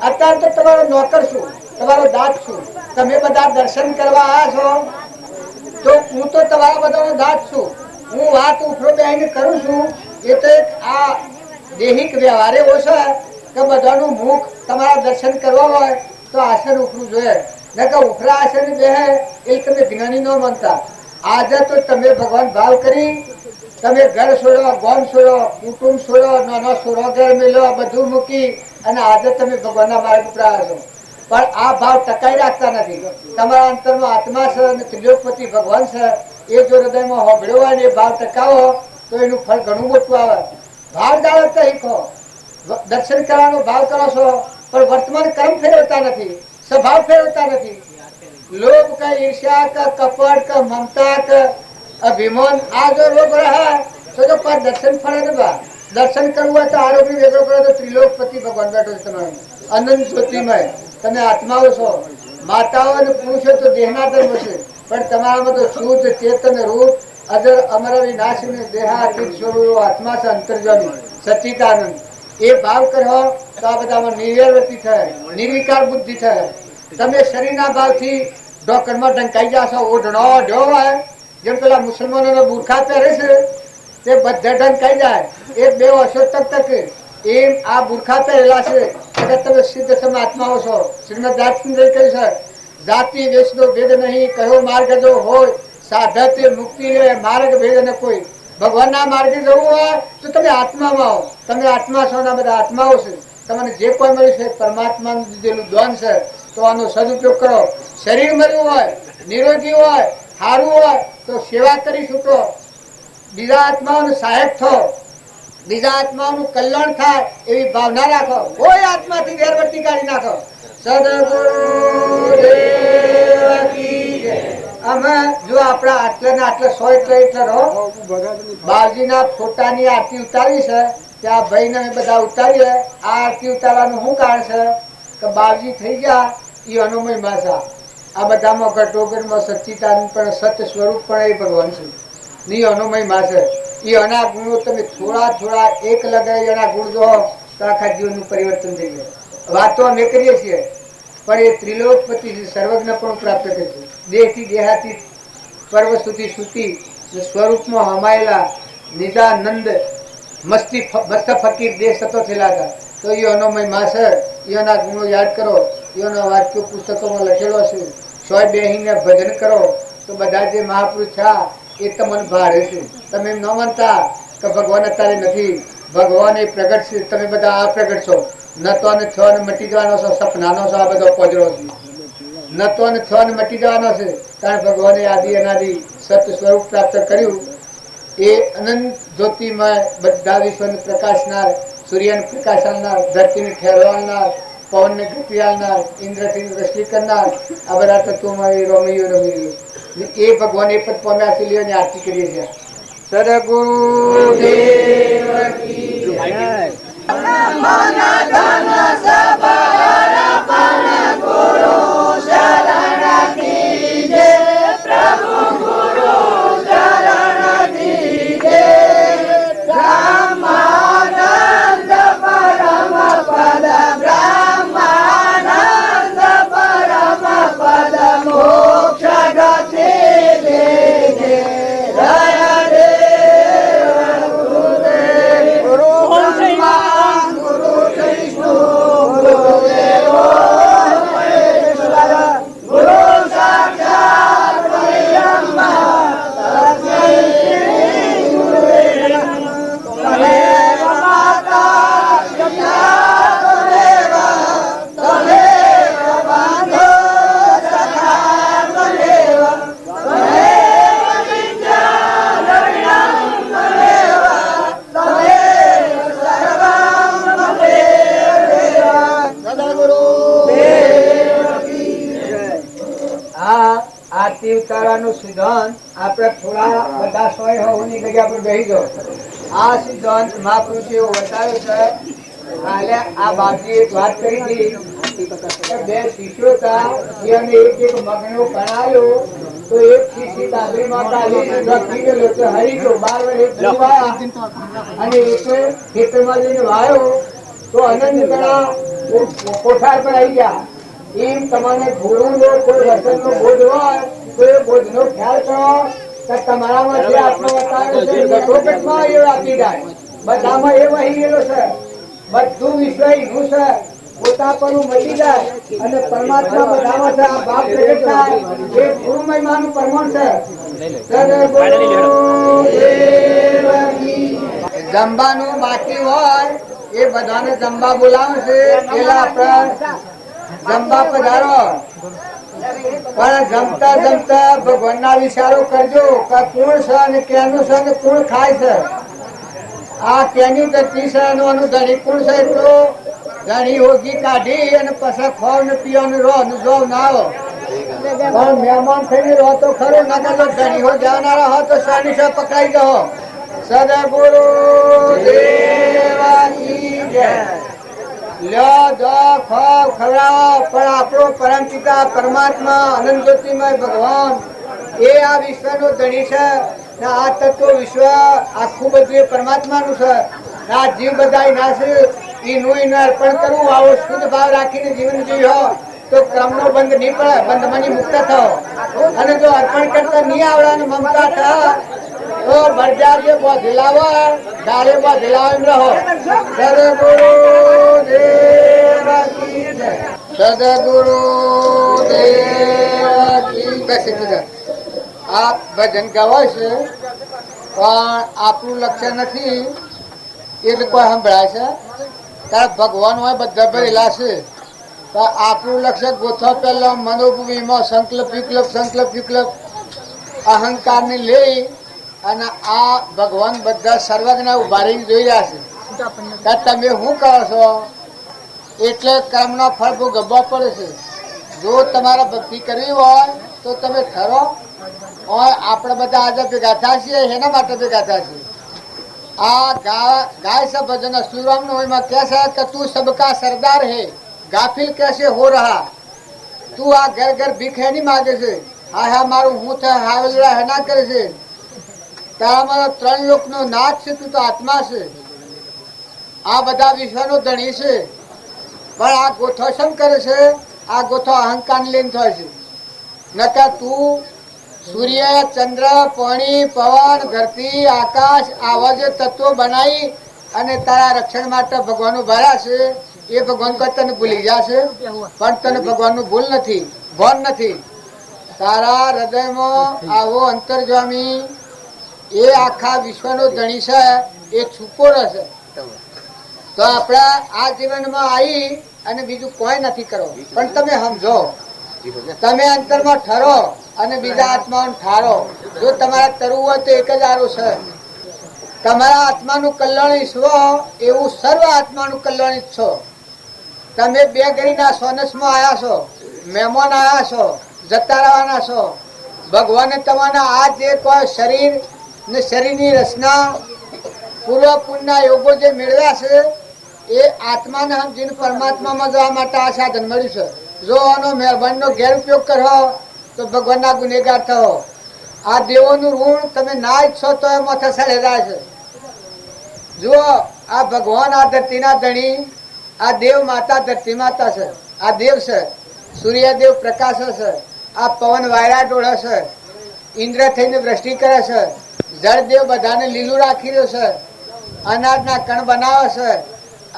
Speaker 2: અત્યારે તો તમારો નોકર છું, તમારો દાસ છું. તમે બધા દર્શન કરવા આવ્યા છો તો હું તો તમારા બધાનો દાસ છું. હું વાત ઉફરો બેહીને કરું છું એ તો એક આ દેહિક વ્યવહાર એવો છે કે બધાનું મુખ તમારા દર્શન કરવા હોય તો આસન ઉફરું જોઈએ ને કે ઉફરા આસન બેહે એ તમે જ્ઞાની ન માનતા. આજે તો તમે ભગવાન ભાવ કરી તમે ઘર છોડો, ગોમ છોડો, કુટુંબ છોડો, નાનો છોડો ઘર મેલો બધું મૂકી અને આજે તમે ભગવાનના માર્ગ ઉપર આવ્યા છો. પણ આ ભાવ ટકાઈ રાખતા નથી. તમારા અંતરનો આત્મા છે અને ત્રિલોકપતિ ભગવાન છે એ જો હૃદયમાં હોબળ્યો હોય ને એ ભાવ ટકાવો તો એનું ફળ ઘણું મોટું આવે. ભાવ દાડો તો શીખો. દર્શન કરવાનો ભાવ કરો છો પણ વર્તમાન કર્મ ફેરવતા નથી, સ્વભાવ ફેરવતા નથી. લોભ કે ઈર્ષ્યા કે કપટ કે મમતા કે અભિમાન આ જો રોગ રહે તો પર દર્શન ફળે ને બા. દર્શન કરવું હોય તો આરોગ્ય વેગળો કરો તો ત્રિલોકપતિ ભગવાન બેઠો છે તમારું અનંત જ્યોતિમય. તમે આત્માઓ છો. માતાઓ અને પુરુષો તો દેહના ધર્મ છે પણ તમારામાં તો શુદ્ધ ચેતન રૂપ અજર અમર વિનાશી દેહાતીત સ્વરૂપ આત્મા છે અંતર્જામી સચ્ચિદાનંદ એ ભાવ કરો તો આ બધામાં નિર્વૃત્તિ થાય, નિર્વિકાર બુદ્ધિ થાય. તમે શરીરના ભાવથી ડોકરમાં ઢંકાઈ જાશો, ઓઢણો ઢો હોય જેમ પેલા મુસલમાનોના બુરખા પહેરે છે તે બધા ઢંકાઈ જાય. એ બે વર્ષો તક એમ આ બુરખા પહેરેલા છે એટલે તમે સિદ્ધ આત્માઓ છો. શ્રીમદ રાજચંદ્ર કહ્યું છે જાતિ વેશનો ભેદ નહીં, કયો માર્ગ જો હોય સાધતે મુક્તિ લે, માર્ગ ભેદ ન કોઈ. ભગવાનના માર્ગે જવું હોય તો તમે આત્મામાં આવો. તમે આત્મા છો, ના બધા આત્માઓ છે. તમને જે કોઈ મળ્યું છે પરમાત્માનું દીધેલું દાન છે, તો આનો સદુપયોગ કરો. શરીર મળ્યું હોય, નિરોગી હોય, સારું હોય તો સેવા કરી છૂટો. બીજા આત્માઓને સહાયક થો, બીજા આત્માઓનું કલ્યાણ થાય એવી ભાવના રાખો. કોઈ આત્માથી ગેરવર્તી કાઢી નાખો. સદગુરુદેવ કી જય. અમે જો આપણા આટલા ને આટલા 100 એટલે રહો. બાવજીના ફોટાની આરતી ઉતારી છે ત્યાં ભાઈને બધા ઉતારીએ. આ આરતી ઉતારવાનું શું કારણ છે કે બાવજી થઈ ગયા એ અનુમય માસા. આ બધામાં ઘટોગરમાં સચ્ચિદાનંદ પણ સત્ય સ્વરૂપ પણ એ ભગવાન છે. ની અનુમય માસે એ અના ગુણો તમે થોડા એક લગાવી એના ગુણ જો તો આખા જીવનનું પરિવર્તન થઈ જાય. વાતો અમે કરીએ છીએ પણ એ ત્રિલોકપતિ સર્વજ્ઞ પણ પ્રાપ્ત કરે છે. દેહથી દેહાતી પર્વ સુધી સુતી સ્વરૂપમાં હમાયેલા નિદાનંદ મસ્તી મસ્ત ફકીર દેહ સતો થયેલા હતા. તો એ અનુમય માસે એના ગુણો યાદ કરો. એના વાક્યો પુસ્તકોમાં લખેલો છે. સોય બેહીને ભજન કરો તો બધા જે મહાપુરુષ છે એ તમને ભારે છે. તમે એમ ન માનતા કે ભગવાન અત્યારે નથી, ભગવાન એ પ્રગટ છે. તમે બધા આ પ્રગટ છો. નતો અને છ ને મટી જવાનો છો, સપનાનો છો. આ બધો પજરો છે. નતો અને છ ને મટી જવાનો છે. કારણ ભગવાને આદિ અનાદિ સત્ય સ્વરૂપ પ્રાપ્ત કર્યું. એ અનંત જ્યોતિમય બધા વિશ્વને પ્રકાશનાર, સૂર્યને પ્રકાશનાર, ધરતીને ઠેરવાનાર, પવનને ગતિ આલનાર, ઇન્દ્રથી દ્રષ્ટિ કરનાર, આ બધા તત્વોમાં એ રમૈયો રમી રહ્યો. એ ભગવાન એ પદ પામ્યા છે. લેવાની આરતી કરીએ છીએ. સદગુરુદેવ કી જય. આરતી ઉતારવાનું સિદ્ધાંત આપણે થોડા બધા સોય હોવાની જગ્યા પર બેસી જાઓ. આ સિદ્ધાંત મહાપુરુષે બતાવ્યો છે. હાલે આ બાપજી એક વાત કરી હતી કે બે શિષ્યો હતા એને એક મગનો ભણાવ્યો તો એક શિષ્ય દાદરીમાં કાઢી રખી ગયેલો તો હરી ગયો. 12 વર્ષ અને એક ખેતરમાં જઈને વાયો તો અનંત ગણા કોઠાર પર આવી ગયા. એમ તમારે ગુરુનો કોઈ વચનનો બોધ હોય તો એ બોધનો ખ્યાલ કરો કે તમારામાં જે આત્મા બતાવે છે ઘટોપેટમાં એ આપી જાય. બધામાં એ વહી ગયેલો છે. બધું વિશ્વ નું છે. પોતા પર મળી જાય અને પરમાત્મા બધામાં છે. આ ભાવ પ્રગટ થાય એ ગુરુ મહિમાનું પ્રમાણ છે. જમવાનું બાકી હોય એ બધાને જમવા બોલાવે છે. પેલા આપણા જમવા પધારો. પણ જમતા જમતા ભગવાનના વિચારો કરજો કે કોણ છે અને કેનું છે અને કોણ ખાય છે. આ કેની ગતિ છે એનું ધણી કોણ છે એટલો ધણી હોગી કાઢી અને પછી ખાવ ને પીવાનું રહો ને જો ના આવો. પણ મહેમાન થઈને રહો તો ખરો. ના તો ધણી હો જવાના હો તો શાની સા પકડાઈ જાઓ. સદગુરુ દેવાની જય. લ્યો દો ખાવ ખવડાવો. પણ આપણો પરમ પિતા પરમાત્મા અનંત જ્યોતિમય ભગવાન એ આ વિશ્વનો ધણી છે. ને આ તત્વ વિશ્વ આખું બધું એ પરમાત્માનું છે. આ જીવ બધા નાશ ઈનું એને અર્પણ કરવું, આવો શુદ્ધ ભાવ રાખીને જીવન જીવ્યો તો ક્રમનો બંધ નહીં પડે, બંધમાંથી મુક્ત થયો. અને જો અર્પણ કરતા નહીં આવડે મમતા થા તો બરજાજે બોધલાવો ડાળે બોધલાવો એમ રહો. સદગુરુ દેવ કી જય. સદગુરુ દેવ કી જય. આ ભજન ગવાય છે પણ આપણું લક્ષ્ય નથી એટલે કોઈ સંભળાય છે. તારે ભગવાન હોય બધા ભરેલા છે તો આપણું લક્ષ્ય ગોથો પહેલો મનોભૂમિમાં સંકલ્પ વિકલ્પ અહંકારને લઈ અને આ ભગવાન બધા સર્વજ્ઞ ઉભા રહીને જોઈ રહ્યા છે કે તમે શું કરો છો. એટલે કર્મનો ફળ ભોગવવા પડે છે. જો તમારે ભક્તિ કરવી હોય તો તમે ઠરો. આપણે બધા આજે ભેગા થયા છીએ એના માટે ભેગા થયા છીએ. આ ગાય છે ભજન શ્રીરામ નો એમાં કહે છે કે તું સબકા સરદાર હે, ગાફિલ कैसे हो रहा. તું આ ઘર ઘર ભીખ નહીં માગે છે. હા હા મારું હું થાય હાવેલડા હેના કરે છે. તારામાં 3 લોકનો નાથ છે. તું તો આત્મા છે. આ બધા વિશ્વનો ધણી છે. પણ આ ગોથો શમ કરે છે. આ ગોથો અહંકાર લઈને થાય છે. નકા તું સૂર્ય ચંદ્ર પાણી પવન ધરતી આકાશ આવા જે તત્વો બનાવી અને તારા રક્ષણ માટે ભગવાન ભર્યા છે. એ ભગવાન કોઈ તને ભૂલી ગયા છે પણ તને ભગવાનનું ભૂલ નથી, ભાન નથી. તારા હૃદયમાં આવો અંતર્જામી એ આખા વિશ્વનો ધણી છે. એ છુપો રહેશે. તો આપણે આ જીવનમાં આવી અને બીજું કોઈ નથી કરો. પણ તમે સમજો, તમે અંતરમાં ઠરો અને બીજા આત્માઓને ઠારો. જો તમારે તરવું હોય તો એક જ આરો છે. તમારા આત્માનું કલ્યાણ ઈચ્છો એવું સર્વ આત્માનું કલ્યાણ ઈચ્છો. તમે બે ઘડીના સોનસમાં આવ્યા છો, મહેમાન આવ્યા છો, જતા રહેવાના છો. ભગવાને તમારા આ જે કોઈ શરીર ને શરીરની રચના પૂર્વ પુણ્યના યોગો જે મેળવ્યા છે એ આત્માને સમજીને પરમાત્મામાં જવા માટે આ સાધન મળ્યું છે. જો આનો મહેરબાનીનો ગેરઉપયોગ કરો તો ભગવાનના ગુનેગાર થો. આ દેવોનું ઋણ તમે ના ઈચ્છો તો એ માથે સડે જાય છે. જુઓ આ ભગવાન આ ધરતીના ધણી, આ દેવ માતા ધરતી માતા છે. આ દેવ છે, સૂર્યદેવ પ્રકાશ છે, આ પવન વાયરા ડોળે છે, ઇન્દ્ર થઈને વૃષ્ટિ કરે છે, જળદેવ બધાને લીલું રાખી રહ્યો છે, અનાજના કણ બનાવે છે.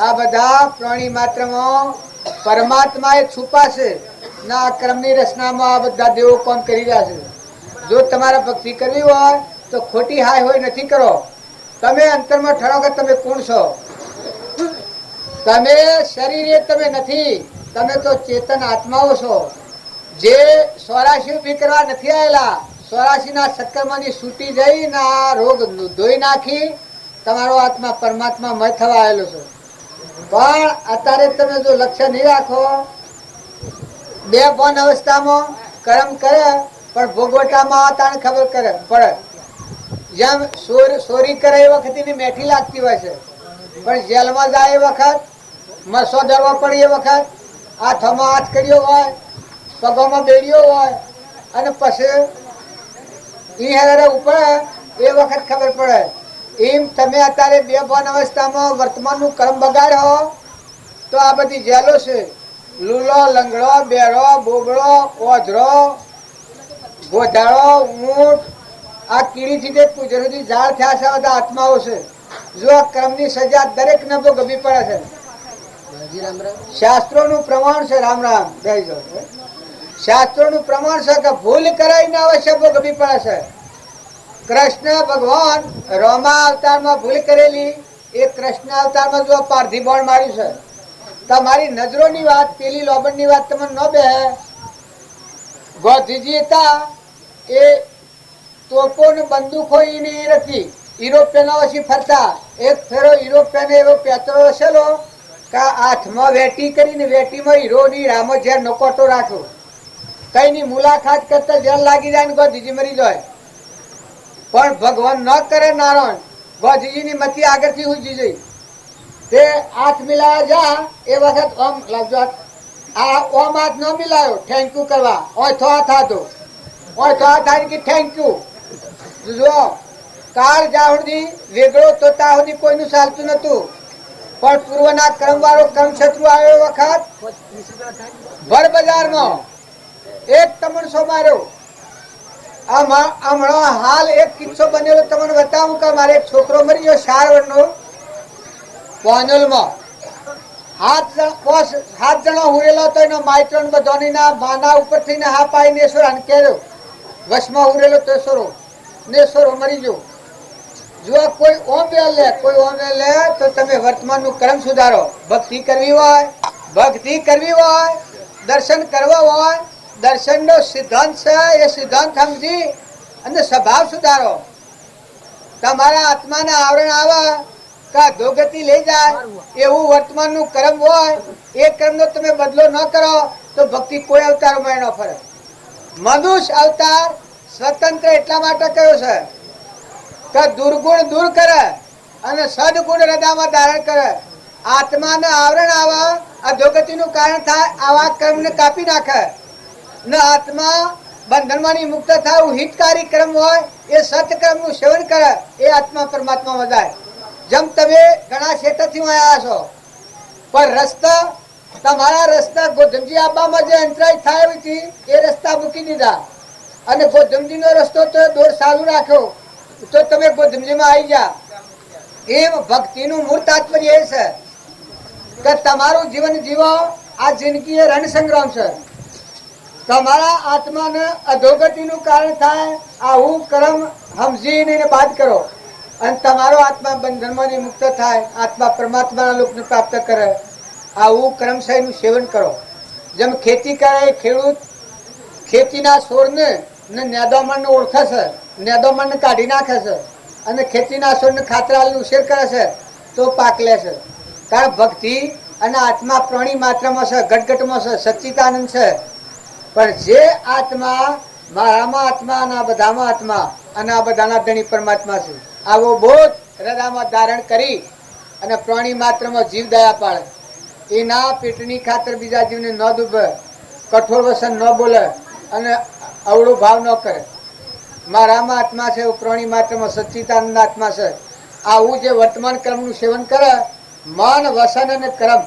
Speaker 2: આ બધા પ્રાણી માત્રમાં પરમાત્મા એ છુપા છે. ના ક્રમની રચનામાં આ બધા દેવો કામ કરી રહ્યા છે. જો તમારે ભક્તિ કરવી હોય તો ખોટી હાય હોય નથી કરો. તમે અંતરમાં ઠરો કે તમે કોણ છો. તમે શરીર તમે નથી, તમે તો ચેતન આત્માઓ છો. જે 84 ઉભી કરવા નથી આવેલા. 84ના ચક્કરમાંની છૂટી જઈ ને આ રોગ ધોઈ નાખી તમારો આત્મા પરમાત્મા મય થવા આવેલો છે. પણ અત્યારે તમે જો લક્ષ્ય નહીં રાખો, બે ભાન અવસ્થામાં કર્મ કરે પણ ભોગવટામાં તાને ખબર પડે. જેમ ચોરી કરે એ વખત એની મેઠી લાગતી હોય છે, પણ જેલમાં જાય એ વખત મસો ધરવો પડે એ વખત હાથમાં હાથ કર્યો હોય, પગોમાં બેડ્યો હોય અને પછી ઉપર એ વખત ખબર પડે. એમ તમે અત્યારે બે ભાન અવસ્થામાં વર્તમાનનું કર્મ બગાડો તો આ બધી જેલો છે. લૂલો, લંગડો, બેરો, બોબડો, ઓધરો, ગોધાડો, ઊંટ, આ કીડીથી તે કુજરતી ઝાડ થયા છે બધા આત્માઓ છે. જો આ કર્મની સજા દરેક ને ભોગવવી પડે છે. શાસ્ત્રોનું પ્રમાણ છે. રામ રામ બેસી જાઓ. શાસ્ત્રોનું પ્રમાણ છે કે ભૂલ કરાઈને અવશ્ય ભોગવવી પડે છે. કૃષ્ણ ભગવાન રોમા અવતારમાં ભૂલ કરેલી એ કૃષ્ણ અવતારમાં જો પાર્થિવણ માર્યું છે. તમારી નજરોની વાત, પેલી લોબણની વાત તમને ન બે. ગોધીજી હતા એ તોપો ને બંદૂકો એની નથી. યુરોપિયનો પછી ફરતા એક ફેરો યુરોપિયન એવો પેતરો હસેલો કે હાથમાં વેટી કરીને વેટીમાં હીરોની રામો ઝેર નકોટો રાખો. કઈની મુલાકાત કરતા ઝેર લાગી જાય ને ગોધીજી મરી જાય. પણ ભગવાન ન કરે નારાયણ. ગોધીજીની મતી આગળથી ઉજી જઈ. તે હાથ મિલાવા જા એ વખત ઓમ લાગજો. આ ઓમ હાથ ન મિલાયો થેન્ક યુ કરવા. ઓય થો હાથ હતો. ઓય થો હાથ આવી કે થેન્ક યુ. જો કાળ જ્યાં સુધી વેગળો તો ત્યાં સુધી કોઈનું ચાલતું નતું, પણ પૂર્વના કર્મ વાળો કર્મ શત્રુ આવ્યો વખત ભર બજારમાં એક તમણસો માર્યો. હમણાં હાલ એક કિસ્સો બનેલો તમને બતાવું કે મારે એક છોકરો મરી ગયો 4 વર્ષનો પોનલમાં. 7 જણા હુરેલો હતો, એનો માઇટ્રોન બધોની ના બાના ઉપરથી ને હા પાઈ નેસોર અનકેર્યો વશમાં હુરેલો તેસોરો નેસોરો મરી ગયો. જો કોઈ ઓમ લે તો તમે વર્તમાનનું કર્મ સુધારો. ભક્તિ કરવી હોય, દર્શન કરવા હોય, દર્શનનો સિદ્ધાંત છે એ સિદ્ધાંત સમજી અને સ્વભાવ સુધારો. તમારા આત્માને આવરણ આવે કે અધોગતિ લઈ જાય એવું વર્તમાનનું કર્મ હોય, એ કર્મનો તમે બદલો ન કરો તો ભક્તિ કોઈ અવતારમાં ન ફરે. મનુષ્ય અવતાર સ્વતંત્ર એટલા માટે કયો છે કે દુર્ગુણ દૂર કરે અને સદગુણ હૃદયમાં ધારણ કરે. આત્માને આવરણ આવે, અધોગતિનું કારણ થાય, આવા કર્મને કાપી નાખે ને આત્મા બંધનમાંથી મુક્ત થાય. હિતકારી કર્મ હોય એ સત્કર્મનું સેવન કરે, એ આત્મા પરમાત્મામાં જાય. જેમ તમે ઘણા ક્ષેત્રથી આવ્યા છો, પણ રસ્તા તમારા રસ્તા ગોધમજી આબામાં જે અંતરાય થાય હતી એ રસ્તા મૂકી દીધા અને ગોધમજીનો રસ્તો તો દોર ચાલુ રાખ્યો તો તમે ગોધમજીમાં આવી જા. એમ ભક્તિનું મૂળ તાત્પર્ય એ છે કે તમારું જીવન જીવો. આ જિંદગી એ રણસંગ્રામ છે. તમારા આત્માને અધોગતિનું કારણ થાય આવું કર્મ સમજીને બાદ કરો અને તમારો આત્મા બંધનમાંથી મુક્ત થાય, આત્મા પરમાત્માના લોકને પ્રાપ્ત કરે. આવું કર્મશયનું સેવન કરો. જેમ ખેતી કરે ખેડૂત ખેતીના છોડને નેદોમણને ઓળખે છે, નેદોમણને કાઢી નાખે છે અને ખેતીના છોડને ખાતરાલનો ઉછેર કરે છે તો પાક લે છે. કારણ ભક્તિ અને આત્મા પ્રાણી માત્રામાં છે, ઘટઘટમાં છે, સચ્ચિદાનંદ છે. પણ જે આત્મા મારામાં આત્મા અને આ બધામાં આત્મા અને આ બધાના ધણી પરમાત્મા છે, આવો બોધ હૃદયમાં ધારણ કરી અને પ્રાણી માત્રમાં જીવ દયા પાડે. એના પેટની ખાતર બીજા જીવને ન દુભે, કઠોર વસન ન બોલે અને અવળો ભાવ ન કરે. મારામાં આત્મા છે, પ્રાણી માત્રમાં સચ્ચિદાનંદ આત્મા છે. આવું જે વર્તમાન કર્મનું સેવન કરે, મન વસન અને કર્મ,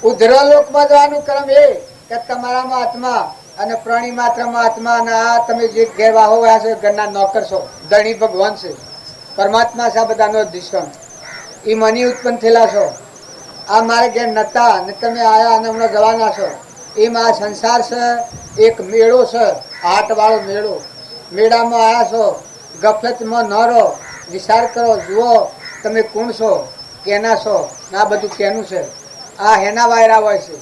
Speaker 2: ઉધ્રલોકમાં જવાનું કર્મ એ કે તમારામાં આત્મા અને પ્રાણી માત્રમાં આત્મા અને આ તમે જે ગેરવાહો રહ્યા છો ઘરના નોકર છો, ધણી ભગવાન છે, પરમાત્મા છે, આ બધાનો દિશણ એ મની ઉત્પન્ન થયેલા છો. આ મારે ઘેર નતા ને તમે આયા અને હમણાં જવાના છો. એમાં આ સંસાર છે એક મેળો છે, હાટવાળો મેળો. મેળામાં આવ્યા છો, ગફલતમાં ન રહો, વિચાર કરો, જુઓ તમે કોણ છો, કેના છો ને આ બધું કેનું છે. આ હેના વાયરા હોય છે,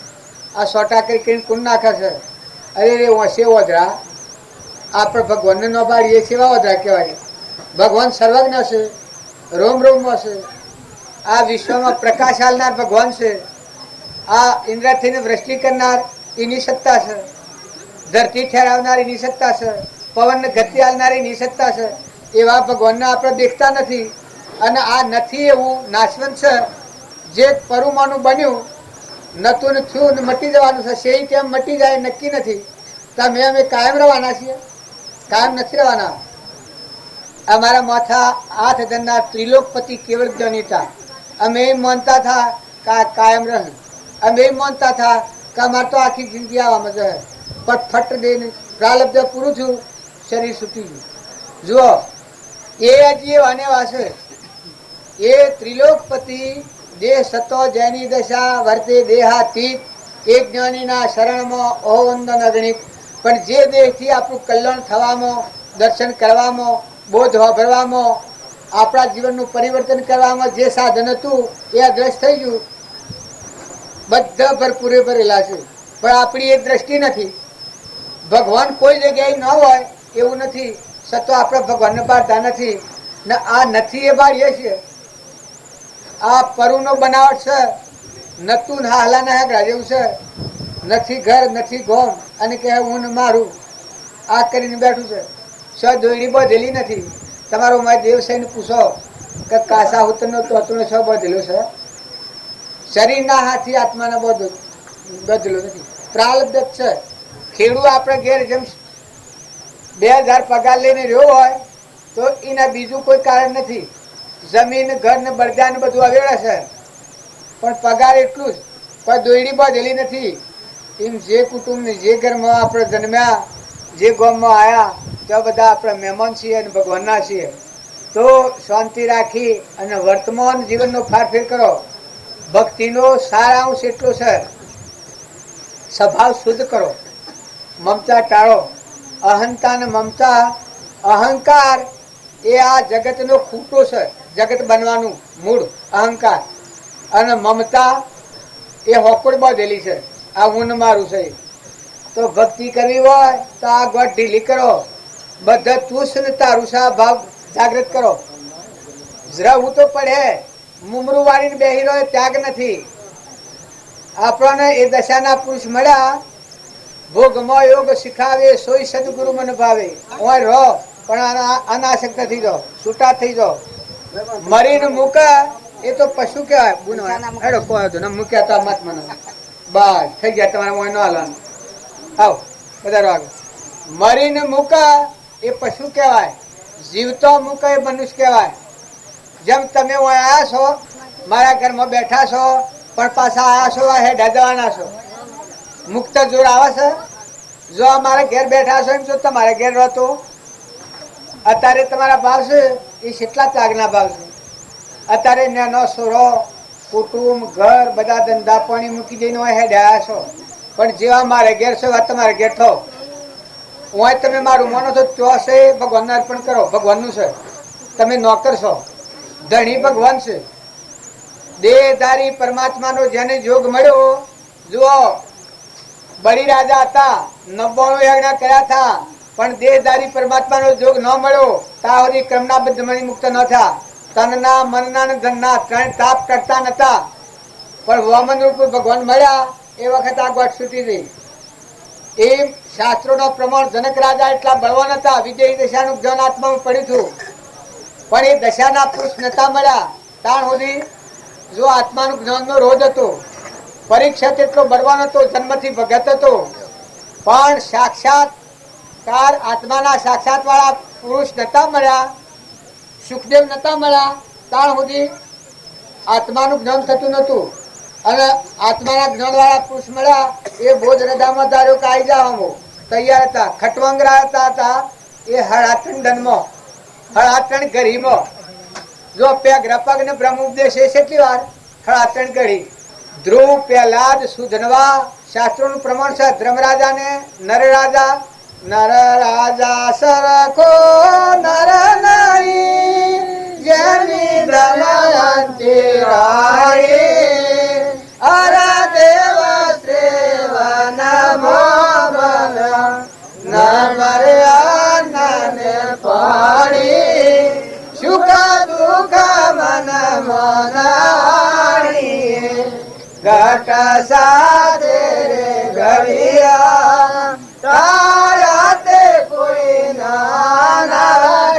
Speaker 2: આ સોટા કરીને કોણ નાખે છે. અરે રે વસે વધરા આપણે ભગવાનને ન પાડીએ સેવા વધરા કહેવાય. ભગવાન સર્વજ્ઞ છે, રોમ રોમમાં છે. આ વિશ્વમાં પ્રકાશ હાલનાર ભગવાન છે. આ ઇન્દ્રથીને વૃષ્ટિ કરનાર એની સત્તા છે, ધરતી ઠેરાવનાર એની સત્તા છે, પવનને ગતિ હાલનાર એની સત્તા છે. એવા ભગવાનને આપણે દેખતા નથી અને આ નથી એવું નાશવંત છે જે પરુમાનું બન્યું નતું ને થયું ને મટી જવાનું છે. સે કેમ મટી જાય નક્કી નથી. તમે અમે કાયમ રહેવાના છીએ? કાયમ નથી રહેવાના. અમારા માથા હાથ ધરનાર ત્રિલોકપતિ કેવળ જનિતા અમે એમ માનતા હતા કે કાયમ રહે. અમે એમ માનતા હતા કે અમારે તો આખી જિંદગી આવવામાં જશે, પણ ફટ દઈને પ્રાલબ્ધ પૂરું થયું, શરીર છૂટી ગયું. જુઓ એ હજી વાને વાસે એ ત્રિલોકપતિ દેહ સતો જેની દશા વર્તે દેહાતીત એક જ્ઞાનીના શરણમાં અહોવંદન અગણિત. પણ જે દેહથી આપણું કલ્યાણ થવામાં, દર્શન કરવામાં, બોધ વાપરવામાં, આપણા જીવનનું પરિવર્તન કરવામાં જે સાધન હતું એ અદ્રશ્ય થઈ ગયું. બધા ભરપૂરે ભરેલા છે પણ આપણી એ દ્રષ્ટિ નથી. ભગવાન કોઈ જગ્યાએ ન હોય એવું નથી, સતો આપણે ભગવાનને પાડતા નથી ને આ નથી એ બાળીએ છીએ. આ પરુનો બનાવટ છે, નતું હાલા ના હેગડા જેવું છે. નથી ઘર નથી ગોમ અને કે હું મારું આ કરીને બેઠું છે. સ દોયડી બધેલી નથી. તમારો મારા દેવસાઈને પૂછો કે કાસા ઉતરનો તોતનો સ બધેલું છે. શરીરના હાથથી આત્માને બધેલું નથી. પ્રાલબ્ધ છે. ખેડૂત આપણે ઘેર જેમ 2000 પગાર લઈને રહ્યો હોય તો એના બીજું કોઈ કારણ નથી. જમીન ઘર ને બળદા ને બધું આવેલા છે, પણ પગાર એટલું જ, પણ દોયડી બાંધેલી નથી. એમ જે કુટુંબ ને જે ઘરમાં આપણે જન્મ્યા, જે ગામમાં આયા ત્યાં બધા આપણે મહેમાન છીએ અને ભગવાનના છીએ. તો શાંતિ રાખી અને વર્તમાન જીવનનો ફારફેર કરો. ભક્તિનો સારાંશ એટલો છે, સ્વભાવ શુદ્ધ કરો, મમતા ટાળો. અહંતા ને મમતા, અહંકાર એ આ જગતનો ખૂટો છે, જગત બનવાનું મૂળ અહંકાર. અને મમતા એ હોકડ બાંધેલી છે, આ હું મારું છે. તો ભક્તિ કરવી હોય તો આ ગોઠ ઢીલી કરો, બધા તું ને તારું સા ભાવ જાગૃત કરો. જવું તો પડે, મુમરું વાળીને બેહી રહ્યો ત્યાગ નથી. આપણને એ દશાના પુરુષ મળ્યા, ભોગમાં યોગ શીખાવે, સોય સદગુરુ મન ભાવે. ઓય રહો પણ અનાસક્ત થઈ જાઓ, છૂટા થઈ જાઓ. મરીને મૂકા એ તો પશુ કહેવાય. ગુનો હેડો કોઈ હતો ને મૂક્યા તો મત મને બસ થઈ ગયા તમારે મોય ન હાલવાનું. આવ બધા આગળ. મરીને મૂકા એ પશુ કહેવાય, જીવતો મૂકા એ મનુષ્ય કહેવાય. જેમ તમે આયા છો, મારા ઘરમાં બેઠા છો, પણ પાછા આયા છો હેડા જવાના છો. મુક્ત જોર આવે છે. જો અમારા ઘેર બેઠા છો એમ જો તમારે ઘેર રહતો અત્યારે તમારા ભાવ છે એ કેટલા ત્યાગના ભાવ છે. અત્યારે નાનો સોરો કુટુંબ ઘર બધા ધંધા પાણી મૂકી દઈને હેડ્યા છો, પણ જેવા મારે ઘેર છો તમારે ઘેર થો. હું તમે મારું માનો છો ચોસે ભગવાનને અર્પણ કરો, ભગવાનનું છે. તમે નોકર છો, ધણી ભગવાન છે. દેહધારી પરમાત્માનો જેને જોગ મળ્યો, જુઓ બળી રાજા હતા, 99 યજ્ઞ કર્યા હતા, પણ દેહધારી પરમાત્માનો જોગ ન મળ્યો ત્યાં સુધી ક્રમના બંધમાંથી મુક્ત ન થયા. તનના મનના અને ધનના ત્રણ તાપ કરતા નતા, પણ વામન રૂપ ભગવાન મળ્યા એ વખત આ ગોઠ છૂટી ગઈ. એ શાસ્ત્રોનો પ્રમાણ જનક રાજા એટલા બળવાન હતા, વિજય દશાનું જ્ઞાન આત્મામાં પડ્યું હતું, પણ એ દશાના પુરુષ નતા મળ્યા ત્યાં સુધી જો આત્માનું જ્ઞાનનો રોજ હતો. પરીક્ષા એટલો બળવાન હતો, જન્મથી ભગત હતો, પણ સાક્ષાત્કાર આત્માના સાક્ષાત વાળા પુરુષ નતા મળ્યા, સુખદેવ નતા મળ્યા ત્યાં સુધી આત્માનું જ્ઞાન થતું નતું. અને આત્માના જ્ઞાન વાળા પુરુષ મળ્યા એ ભોજ રદામાં ધાર્યો કે આવી જાવ તૈયાર હતા. ખટવાંગરા હતા એ હળાત્રણ દનમાં, હળાત્રણ ગઢીમાં. જો પેગ રપગ ને બ્રહ્મ ઉપદેશ એ કેટલી વાર હળાત્રણ ગઢી. ધ્રુવ પહેલા જ સુધનવા શાસ્ત્રોનું પ્રમાણ છે. ધર્મરાજા ને નરરાજા, નરરાજા સરખો નર નહીં જેની દમયંતિ રાણી અરા દેવ શ્રેવ નમો બલ નમર્યાને પાણી સુખ દુઃખ મન મનાણી ઘટ સાથે ઘડિયા તારા તે કોઈ ના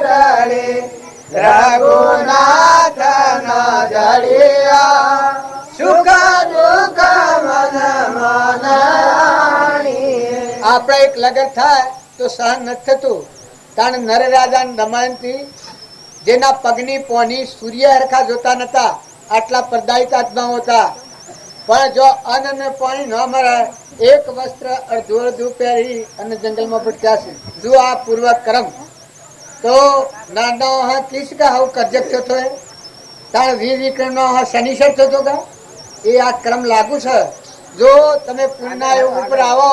Speaker 2: ડરે રઘુનાથ ના જડિયા સુખ દુઃખ મન મનાણી. આપણે એક લગન થાય તો સહન નથી થતું. કારણ નરરાજા દમયંતી જેના પગની પોની સૂર્ય હરખા જોતા નતા, આટલા પ્રદાયિત આત્માઓ હતા. પણ જો અન્ન ને પાણી ન મળે, એક વસ્ત્ર અડધું અડધું પહેરી અને જંગલમાં ભટક્યા છે. જો આ પૂર્વ કર્મ તો નાનો ત્રીસ કા હું કરજક થતો હે તાણ વીર વિક્રમ નો શનિશ્ચર થતો કા એ આ ક્રમ લાગુ છે. જો તમે પુણ્યના યોગ ઉપર આવો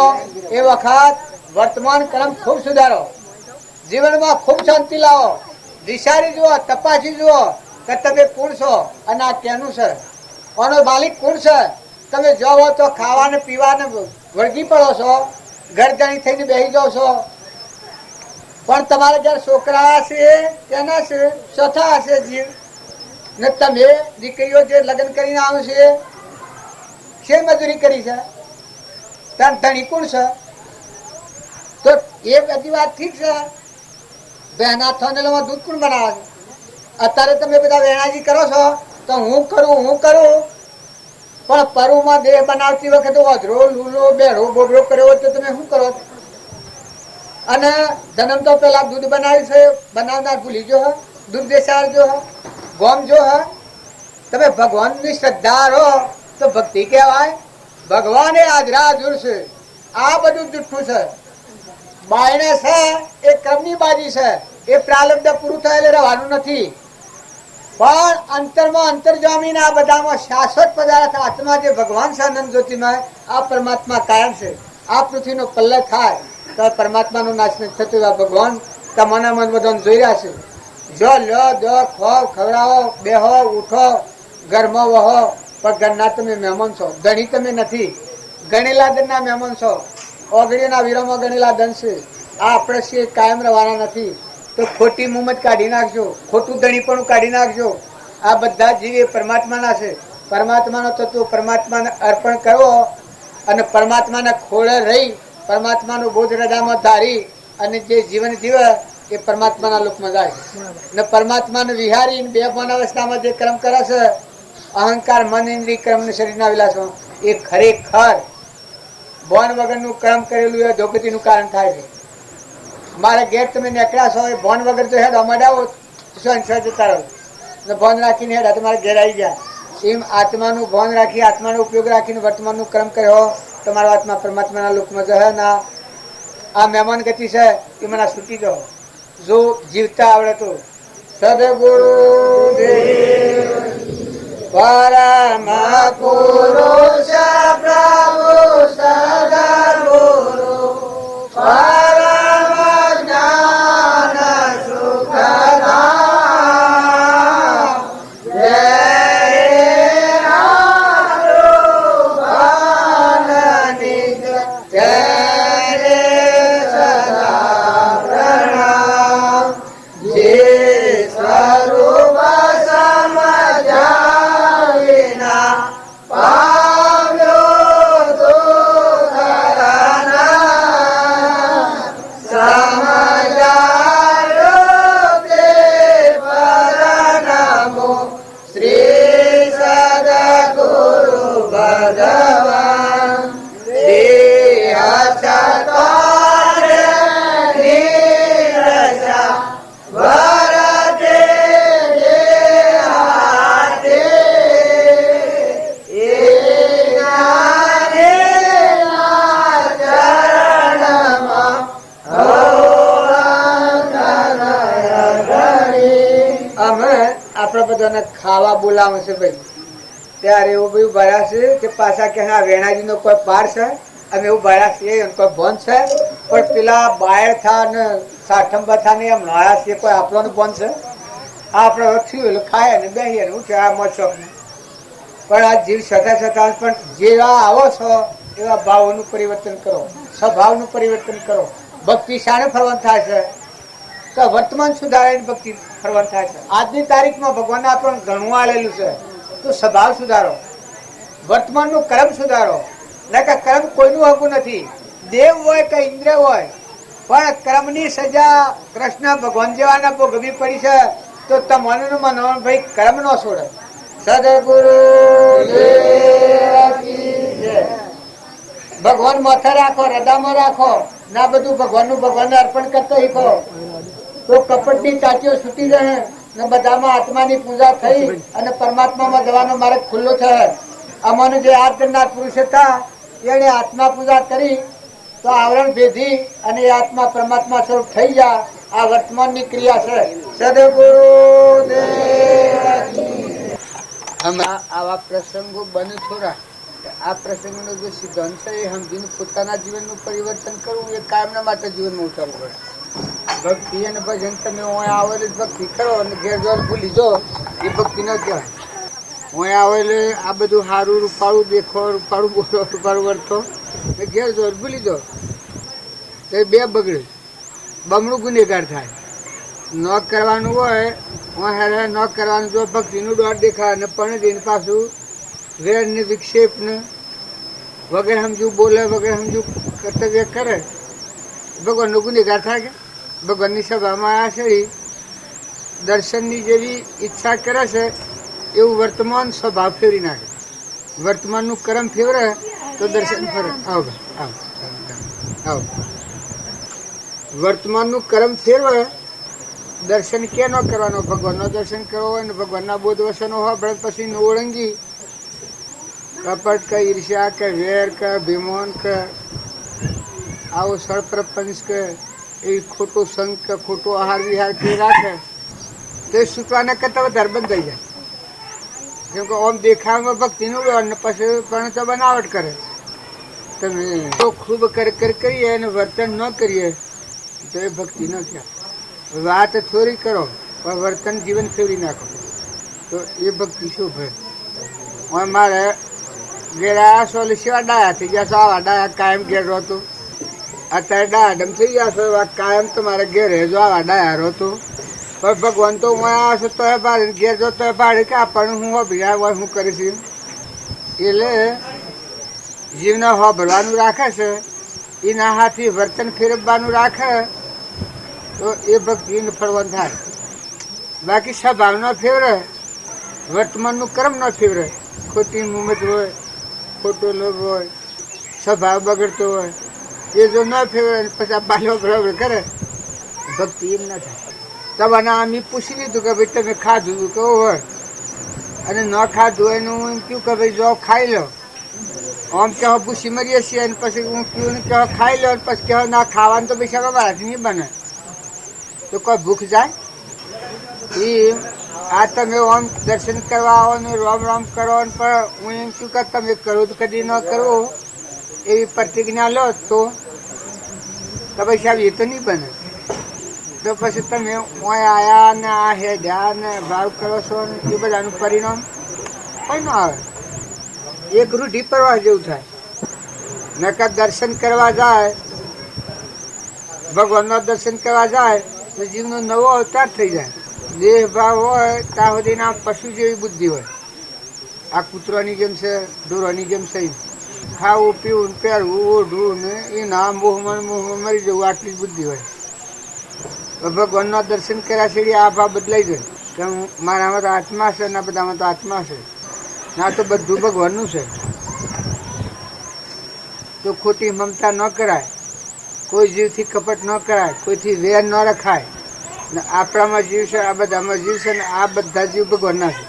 Speaker 2: એ વખત વર્તમાન ક્રમ ખૂબ સુધારો, જીવનમાં ખૂબ શાંતિ લાવો. વિચારી જુઓ, તપાસી જુઓ કે તમે કોણ છો અને આ કેનું છે, આનો માલિક કોણ છે. તમે જાઓ તો ખાવાને પીવાને વળગી પડો છો, ઘર જાણી થઈને બેસી જાઓ છો, પણ તમારે જયારે છોકરા હશે તેના છે ચોથા હશે જીવ ને તમે દીકરીઓ જે લગ્ન કરીને આવશે છે મજૂરી કરી છે, તાર ધણી કોણ છે. તો એ બધી વાત ઠીક છે, બહેના થોનેલામાં દૂધ કોણ બનાવે છે. અત્યારે તમે બધા વેણાજી કરો છો તો હું કરું, પણ પરુમાં દેહ બનાવતી વખતે વધરો લૂલો બેડો બોબડો કર્યો તો તમે શું કરો. અને જન્મ તો પેલા દૂધ બનાવ્યું છે, બનાવનાર ભૂલી ગયો હે, દૂધ બેસાડજો હે, ગોમ જો હે. તમે ભગવાનની શ્રદ્ધા રહો તો ભક્તિ કહેવાય. ભગવાને હાજરા હાજર છે. આ બધું જુઠ્ઠું છે. બાયણે છે એ કર્મની બાજી છે, એ પ્રારબ્ધ પૂરું થયેલું રહેવાનું નથી. પણ અંતરમાં અંતર્જામી આ બધામાં શાશ્વત પદાર્થ આત્મા જે ભગવાન છે આનંદ જ્યોતિમાં, આ પરમાત્મા કાયમ છે. આ પૃથ્વીનો પલ્લે થાય તો પરમાત્માનો નાશ નથી થતો. આ ભગવાન તમારા મન બધાને જોઈ રહ્યા છે. જો લો દો ખો ખવડાવો, બેહો ઉઠો, ઘરમાં વહો, પણ ઘરના તમે મહેમાન છો, ધણી તમે નથી. ગણેલા દનના મહેમાન છો, ઓગળીના વીરોમાં ગણેલા દન છે. આ આપણે છીએ કાયમ રહેવાના નથી. તો ખોટી મુમત કાઢી નાખજો, ખોટું ધણી પણ કાઢી નાખજો. આ બધા જીવ એ પરમાત્માના છે. પરમાત્માનો તત્વ પરમાત્માને અર્પણ કરવો અને પરમાત્માના ખોળે રહી પરમાત્માનો બોધ હૃદયમાં ધારી અને જે જીવન જીવે એ પરમાત્માના લોકમાં જાય. ને પરમાત્માને વિહારી બે ભાન અવસ્થામાં જે કર્મ કરે છે, અહંકાર મન ઇન્દ્રિય કર્મ ને શરીરના વિલાસો, એ ખરેખર ભોન વગરનું કર્મ કરેલું એ ધોગતીનું કારણ થાય છે. મારે ઘેર તમે નીકળ્યા છો, એ ભોન વગર તો હેડ અમાડાવો સંસાર જતા રહો ને ભોન રાખીને હેડ તમારે ઘેર આવી ગયા. એમ આત્માનું ભોન રાખી, આત્માનો ઉપયોગ રાખીને વર્તમાનનું કર્મ કર્યો, તમારો આત્મા પરમાત્માના લોકમાં જશે ના. આ મહેમાન ગતિ છે એ મને છૂટી દો જો જીવતા આવડે તો. સદગુરુ દેવ પરમ પુરુષ પ્રભુ સદગુરુ પરમ જ્ઞાન સુખદામ જય ખાવા બોલાવે છે ભાઈ, ત્યારે એવું બધું ભર્યા છે કે પાછા કે હા વેણાજી નો કોઈ પાર છે, અમે એવું ભર્યા છીએ કોઈ બોન છે. પણ પેલા બાયર થા ને સાઠંબા થા ને એમ નયા છે, કોઈ આપણો બોન છે. આપણે થયું ખાય ને બેહીએ ને ઉઠે આ મોચો. પણ આ જીવ છતાં છતાં પણ જેવા આવો છો એવા ભાવોનું પરિવર્તન કરો, સ્વભાવનું પરિવર્તન કરો. ભક્તિ શાણે ફરવાનું થાય છે તો વર્તમાન સુધારાની ભક્તિ ફરવાનું થાય છે. આજની તારીખમાં ભગવાને આપણને ઘણું આલેલું છે, તો સ્વભાવ સુધારો, વર્તમાનનું કર્મ સુધારો. ને કે કર્મ કોઈનું હકું નથી, દેવ હોય કે ઇન્દ્ર હોય, પણ કર્મની સજા કૃષ્ણ ભગવાન જેવાના ભોગવી પડી છે. તો તમને મનોહર ભાઈ કર્મ નો છોડે. સદગુરુ ભગવાન માથે રાખો, હૃદયમાં રાખો, ના બધું ભગવાનનું ભગવાનને અર્પણ કરતો શીખો તો કપટની ટાંટીઓ છૂટી રહે ને બધામાં આત્માની પૂજા થઈ અને પરમાત્મામાં જવાનો માર્ગ ખુલ્લો થયો. અમાને જે યાદ કરનાર પુરુષ હતા એને આત્મા પૂજા કરી તો આવરણ ભેદી અને એ આત્મા પરમાત્મા સ્વરૂપ થઈ જાય. આ વર્તમાનની ક્રિયા છે. સદગુરુ હમણાં આવા પ્રસંગો બને થોડા. આ પ્રસંગનો જે સિદ્ધાંત છે એ સમજીને પોતાના જીવનનું પરિવર્તન કરવું એ કાયમના માટે જીવનમાં ઉતારવું પડે. ભક્તિ અને ભજન તમે હું આવેલી ભક્તિ કરો અને ઘેર જોર ભૂલી જો એ ભક્તિ ન કહેવાય. હું આવેલી આ બધું સારું રૂપાળું દેખો, રૂપાળું બોલો, રૂપાળું વર્તો ને ઘેર જોર ભૂલી દો તો એ બે બગડે, બમણું ગુનેગાર થાય. ન કરવાનું હોય હું હેરે ન કરવાનું જો ભક્તિનું દોર દેખાય અને પણ જઈને પાછું વેર ને વિક્ષેપ ને વગેરે સમજુ બોલે, વગેરે સમજુ કર્તવ્ય કરે, ભગવાનનો ગુનેગાર થાય. કે ભગવાનની સભામાં આ છે દર્શનની જેવી ઈચ્છા કરે છે એવું વર્તમાન સ્વભાવ ફેરવી નાખે. વર્તમાનનું કર્મ ફેવરે તો દર્શન ફરે. આવો આવો આવો વર્તમાનનું કર્મ ફેરવે. દર્શન ક્યાં ન કરવાનો? ભગવાનનો દર્શન કરવો હોય ને ભગવાનના બોધ વસનો હોય પછી નોળંગી કપટ કે ઈર્ષ્યા કે વેર કે ભીમોન કે આવો સળપ્રપંચ કે એ ખોટું સંગ કે ખોટું આહાર વિહાર કરી રાખે તો એ છૂટવાના કરતા વધારે બંધાઈ જાય. કેમ કે ઓમ દેખાવમાં ભક્તિનું અને પછી પણ તો બનાવટ કરે. તમે તો ખૂબ કરીએ અને વર્તન ન કરીએ તો એ ભક્તિ ન કહેવાય. વાત થોડી કરો પણ વર્તન જીવન ફેરવી નાખો તો એ ભક્તિ શું ભાઈ? મારે ઘેર આવ્યા છો એટલે સેવા ડાયા થઈ ગયા છો. આવા ડાયા કાયમ ઘેર રહતું. અત્યારે ડાયાડમ થઈ ગયા છો કાયમ તમારે ઘેર જો આવા ડાયા રહતું. પણ ભગવાન તો હું આવ્યા છો તો પાડે ઘેર જો તો પાડે કે આપણને હું અભિયા હોય હું કરીશ. એટલે જીવને હોભરવાનું રાખે છે એના હાથથી વર્તન ફેરવવાનું રાખે તો એ ભક્તિનું ફળવાનું થાય. બાકી સ્વભાવ ન ફેવરે, વર્તમાનનું કર્મ ન ફેવરે, ખોટી મુમત હોય, ખોટો લોભ હોય, સ્વભાવ બગડતો હોય, એ જો ન ફેવરે પછી બાલો બરાબર કરે ભક્તિ એમ ન થાય. તમારે અમે પૂછી લીધું કે ભાઈ તમે ખાધું કેવું હોય અને ન ખાધું હોય એનું હું એમ કહ્યું કે ભાઈ જો ખાઈ લો. આમ કહો પૂછી મરીએ છીએ અને પછી હું કહ્યું ને કહો ખાઈ લો પછી કહો ના ખાવાનું તો પૈસા બાબા નહીં બને તો કોઈ ભૂખ જાય? એ આ તમે ઓમ દર્શન કરવા આવો ને રામ રામ કરો પણ હું એમ કહ્યું કે તમે કરો તો કદી ન કરવો એવી પ્રતિજ્ઞા લો તો પૈસા એ તો નહીં બને. તો પછી તમે ઓય આયા ને આ હેડ્યા ને ભાવ કરો છો ને એ બધાનું પરિણામ કંઈ ન આવે. એક રૂઢી પરવા જેવું થાય. નકર દર્શન કરવા જાય, ભગવાનના દર્શન કરવા જાય તો જીવનો નવો અવતાર થઈ જાય. દેહ ભાવ હોય ત્યાં સુધી ના પશુ જેવી બુદ્ધિ હોય. આ કૂતરાની જેમ છે, ઢોરાની જેમ છે. ખાવું પીવું પહેરવું ઓઢવું ને એના મોહમાં મરી જવું આટલી જ બુદ્ધિ હોય. ભગવાનના દર્શન કર્યા છે આ ભાવ બદલાઈ જાય કે મારામાં તો આત્મા છે ના બધામાં તો આત્મા છે ના તો બધું ભગવાનનું છે. તો ખોટી મમતા ન કરાય, કોઈ જીવથી કપટ ન કરાય, કોઈથી વેર ન રખાય. ને આપણામાં જીવ છે, આ બધામાં જીવ છે ને આ બધા જીવ ભગવાનના છે.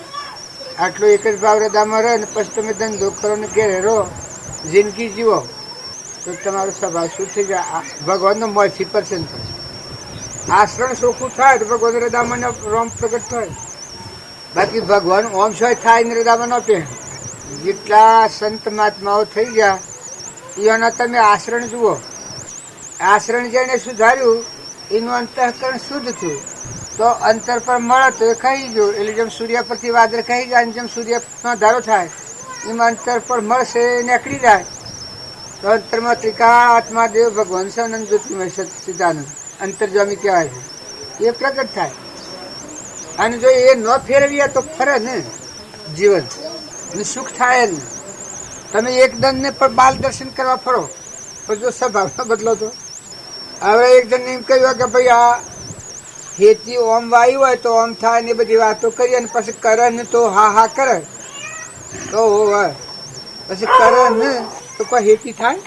Speaker 2: આટલો એક જ ભાવ હૃદયમાં રહે ને પછી તમે ધંધો કરો ને ઘેરે રહો, જિંદગી જીવો તો તમારો સ્વભાવ શું થઈ જાય? ભગવાનનો મોંથી પરસન થાય. આશ્રમ ચોખ્ખું થાય તો ભગવાન હૃદયમાં રોમ પ્રગટ થાય. બાકી ભગવાન ઓમ સોય થાય ને હૃદયમાં ન પહે. જેટલા સંત મહાત્માઓ થઈ ગયા એના તમે આચરણ જુઓ. આચરણ જેને સુધાર્યું એનું અંતઃકરણ શુદ્ધ થયું તો અંતર પર મળે તો એ ખાઈ ગયું. એટલે જેમ સૂર્ય પરથી વાદળ ખાઈ જાય જેમ સૂર્યનો ધારો થાય એમાં અંતર પર મળશે નીકળી જાય તો અંતરમાં ત્રિકા આત્મા દેવ ભગવાન છે અનંત જ્યોતિમય સચ્ચિદાનંદ અંતર્જામી કહેવાય છે. એ પ્રગટ થાય. અને જો એ ન ફેરવીએ તો ફરે ને જીવન ને સુખ થાય ને. તમે એક દંડ ને પણ બાલ દર્શન કરવા ફરો પણ જો સ્વભાવ બદલો તો. હવે એક જણ એમ કહ્યું કે ભાઈ આ ખેતી ઓમ વાયુ હોય તો ઓમ થાય ને બધી વાતો કરીએ ને પછી કરે ને તો હા હા કરે તો હોય પછી કરે ને તો કોઈ ખેતી થાય?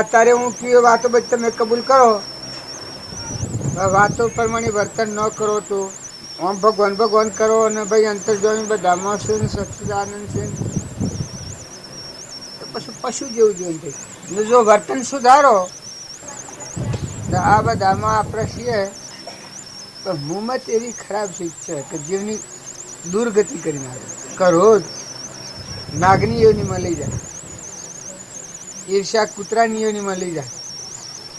Speaker 2: અત્યારે હું કીધું વાતો બધી તમે કબૂલ કરો, વાતો પ્રમાણે વર્તન ન કરો તો ઓમ ભગવાન ભગવાન કરો અને ભાઈ અંતર્જામી બધામાં છે ને સચ્ચિદાનંદ છે તો પછી પશુ જેવું જોઈ જાય. જો વર્તન સુધારો તો આ બધામાં આપણે છીએ તો મુમત એવી ખરાબ શીખ છે કે જીવની દુર્ગતિ કરી નાખે. કરો નાગની યોનીમાં લઈ જાય, ઈર્ષ્યા કૂતરાની યોનીમાં લઈ જાય.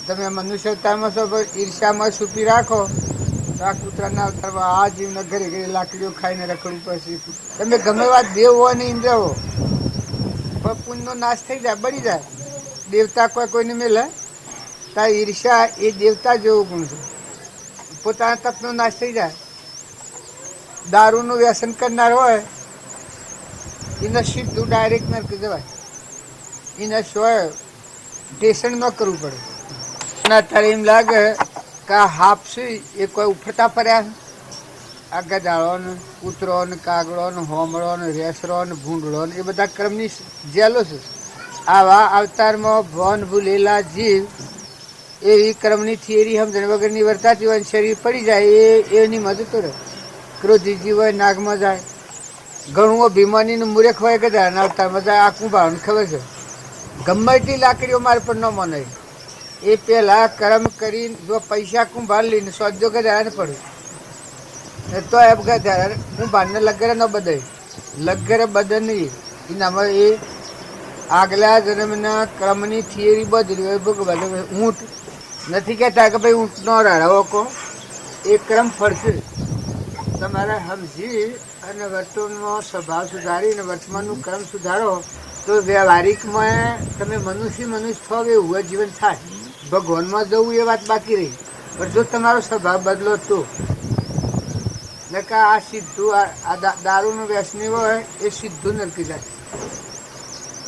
Speaker 2: તમે મનુષ્યતામાં છો ઈર્ષ્યામાં છુપી રાખો તો આ કૂતરાના અવતારમાં આ જીવના ઘરે ઘરે લાકડીઓ ખાઈને રખડવું પડશે. તમે ગમે વાત દેવ હોય ને ઇન્દ્ર હો પણ પુણ્યનો નાશ થઈ જાય, બળી જાય. દેવતા કોઈને મેલે તાર ઈર્ષ્યા એ દેવતા જેવું ગુણ છે. પોતાના તપનો નાશ થઈ જાય. દારૂનું વ્યસન કરનાર હોય એને સીધું ડાયરેક્ટ નરક જવાય. એને સોય ટેશન ન કરવું પડે. અત્યારે એમ લાગે કે આ હાફ છે એ કોઈ ઉફરતા પડ્યા આ ગધાડો ને કૂતરો ને કાગડો ને હોમળો ને રેસરો ને ભૂંડળો ને એ બધા ક્રમની જેલો છે. આવા અવતારમાં ભવન ભૂલેલા જીવ એવી કર્મની થિયરી સમજણ વગરની વર્તાતી હોય શરીર પડી જાય એની મદદ રહે. ક્રોધીજી હોય નાગમાં જાય, ઘણું અભિમાની મૂર્ખ હોય કે જાય અવતારમાં જાય. આ કુંભાવને ખબર છે ગમે એટલી લાકડીઓ મારે પણ ન મનાય. એ પેલા કર્મ કરીને જો પૈસા કુંભાર લઈને સોજો ગધારા ને પડ્યું તો એમ ગધારા કુંભારને લગરે ન બધાય, લગરે બધે નહીં. એનામાં એ આગલા જન્મના ક્રમની થિયરી બદલી હોય. ભગવાન ઊંટ નથી કહેતા કે ભાઈ ઊંટ નો રાડવો કો, એ ક્રમ ફરશે. તમારે સમજી અને વર્તમાનમાં સ્વભાવ સુધારીને વર્તમાનનું ક્રમ સુધારો તો વ્યવહારિકમાં તમે મનુષ્ય છો એવું જીવન થાય. ભગવાનમાં જવું એ વાત બાકી રહી, પણ જો તમારો સ્વભાવ બદલો તો આ સીધું આ દારૂનું વ્યસની હોય એ સીધું નરકી જાય.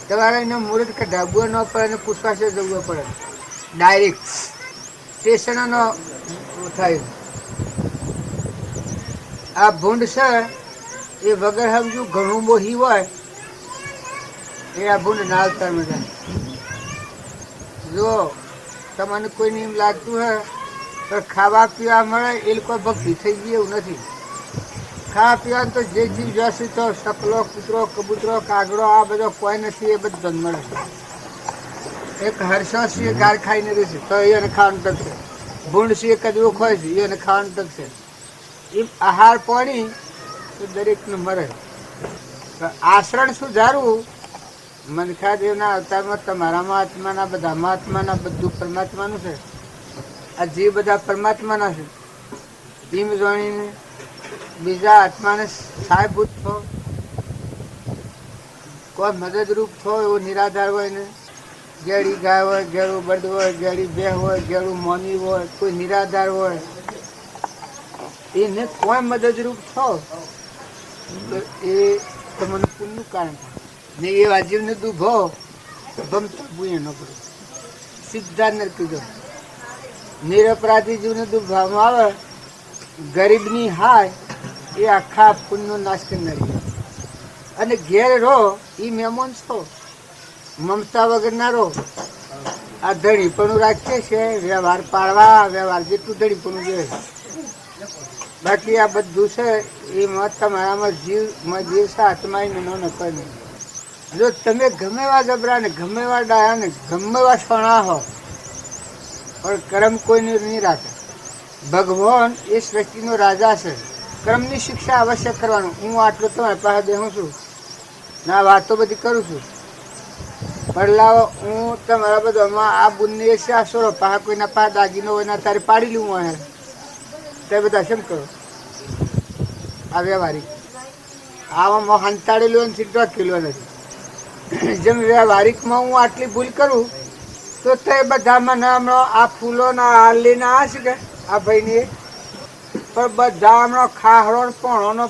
Speaker 2: તમારે એને મુહૂર્ત કે ઢાબુઓ ન પડે અને પુષ્પાશે જવું પડે, ડાયરેક્ટ સ્ટેશનો ન થાય. આ ભૂંડ છે એ વગર સમજુ ઘણું મોહી હોય એ આ ભૂંડ ના અવતારમાં જાય. જો તમને કોઈને એમ લાગતું હોય તો ખાવા પીવા મળે એ લોકો ભક્તિ થઈ ગઈ એવું નથી. ખાવા પીવાનું તો જે જીવ જોશે તો સકલો કૂતરો કબૂતરો કાગડો આ બધો કોઈ નથી, એ બધો મળે. એક હર્ષોસિંહ ગાર ખાઈને રહેશે તો એને ખાવાનું તકશે, ભૂંડ સિંહ કદવું ખોય છે એને ખાવાનું તકશે. એમ આહાર પાણી તો દરેકને મળે. આચરણ સુધારવું મનખાદેવના અવતારમાં તમારામાં આત્માના બધા મહાત્માના બધું પરમાત્માનું છે. આ જે બધા પરમાત્માના છે એમ જાણીને બીજા આત્માને સહાયભૂત થો, કોઈ મદદરૂપ થો. એવો નિરાધાર હોય ને, ગેડી ગાય હોય, ગેડું બળદ હોય, ગેડી બે હોય, ગેડું મોની હોય, કોઈ નિરાધાર હોય એને કોઈ મદદરૂપ થો તો એ તમને પુણ્યનું કારણ ને. એવા જીવને દુભો ગમતા પુણ્ય ન કરો, સીધા નરકી દો. નિરપરાધી જીવને દુભાવમાં આવે ગરીબની હાય એ આખા પુણ્યનો નાશ કરી નાખે. અને ઘેર રહો એ મહેમાન છો, મમતા વગરના રહો. આ ધણીપણું રાખીએ છે વ્યવહાર પાડવા, વ્યવહાર જેટલું ધણીપણું જોઈએ. બાકી આ બધું છે એમાં તમારામાં જીવ છે આત્મા ન કોઈ નહીં. જો તમે ગમે એવા જબરા ને ગમે એવા ડાયા ને ગમે એવા સોણા હો પણ કર્મ કોઈને નહીં રાખે. ભગવાન એ સૃષ્ટિનો રાજા છે. કર્મની શિક્ષા અવશ્ય કરવાનું. હું આટલું તમારી પાસે બેહું છું ના વાતો બધી કરું છું, પડલાવો હું તમારા બધામાં આ બુનની સોરો પાસે કોઈના પાસે દાગીનો હોય ના તારે પાડી લઉં હોય તે બધા શેમ કરો. આ વ્યવહારિક આવામાં હંતાડેલું અને સીધો કિલો નથી. જેમ વ્યવહારિકમાં હું આટલી ભૂલ કરું તો તે બધામાં હમણાં આ ફૂલોના હાર લઈને આ છે કે આ ભાઈની પણ બધા હમણાં ખાહરો પોણોનો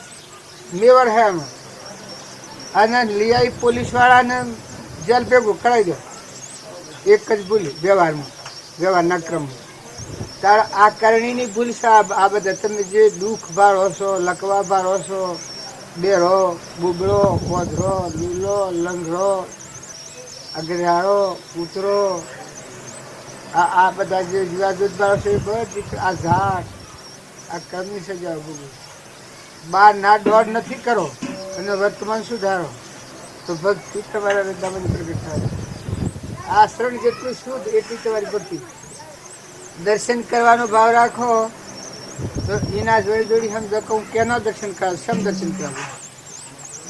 Speaker 2: મેવર હે હમણાં. અને લઈ આવી પોલીસવાળાને જેલ ભેગું કરાવી દો. એક જ ભૂલી વ્યવહારના ક્રમમાં. તાર આ કરણીની ભૂલ સાહેબ આ બધા તમે જે દુઃખ ભાળો છો, લકવા ભાળો છો, બેરો બુબળો ઓધરો લીલો લંગડો અગરિયાળો કૂતરો આ બધા જે જુદા જુદા ભાળો છો એ બધી આ ઝાડ આ કર્મની સજા ભોગવી. બહાર ના દોડ નથી કરો અને વર્તમાન સુધારો તો ભક્તિ તમારા હૃદયમાં પ્રગટ થાય. આચરણ જેટલું શુદ્ધ એટલી તમારી ભક્તિ. દર્શન કરવાનો ભાવ રાખો તો એના જોડી જોડી સમજો કે હું કેનો દર્શન કરાવું, સમ દર્શન કરાવું.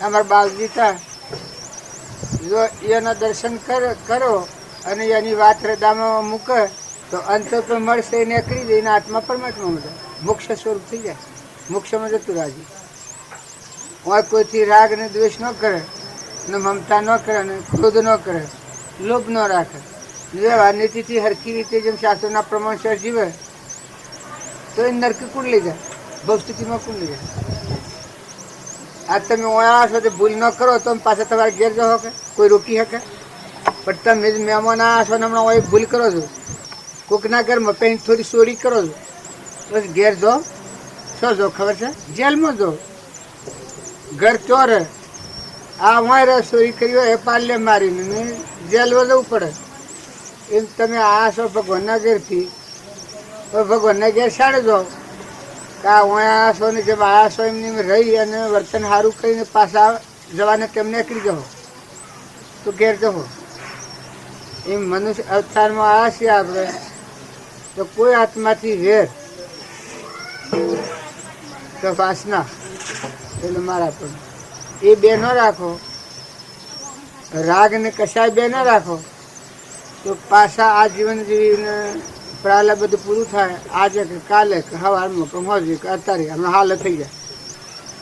Speaker 2: અમારા બાપજી હતા જો એના દર્શન કરો અને એની વાત હૃદયમાં મૂકે તો અંત તો મળશે એને નીકળી જાય, એના આત્મા પરમાત્મા મળે, મોક્ષ સ્વરૂપ થઈ જાય, મોક્ષમાં જતું રાજી. હું કોઈથી રાગ ને દ્વેષ ન કરે ને મમતા ન કરે ને ક્રોધ ન કરે, લોભ ન રાખે, વ્યવહાર નીતિથી હરખી રીતે જેમ શાસ્ત્રોના પ્રમાણસર જીવે તો એ નરકી કુણ લઈ જાય, ભવસ્થિતિમાં કુણ લઈ જાય. આ તમે ઓયા છો તો ભૂલ ન કરો તો પાછા તમારે ઘેર જાઓ કે કોઈ રોકી શકે? પણ તમે જ મહેમાન આવ્યા છો ને હમણાં ઓય ભૂલ કરો છો, કોકના ઘરમાં પહેલી થોડી ચોરી કરો છો, બસ ઘેર જો શું જો ખબર છે જેલમાં જો ઘર ચોર આ વાય ચોરી કરી હોય એ પાલ્ય મારીને જેલમાં જવું પડે. એમ તમે આ છો ભગવાનના ઘેરથી, તો ભગવાનના ઘેર સાડે જાઓ કે આ છો ને જેમ આયા છો એમની રહી અને વર્તન સારું કરીને પાછા જવાને કેમ નીકળી જાઓ તો ઘેર જવો. એમ મનુષ્ય અવતારમાં આવ્યા છીએ આપણે તો કોઈ આત્માથી વેર તો વાસના એટલે મારા પણ એ બે ન રાખો, રાગ ને કશાય બે ન રાખો તો પાછા આ જીવન જીવીને પ્રાલા બધું પૂરું થાય. આજે કે કાલે કે હવારમાં કે મોજે કે અત્યારે અમે હાલ થઈ જાય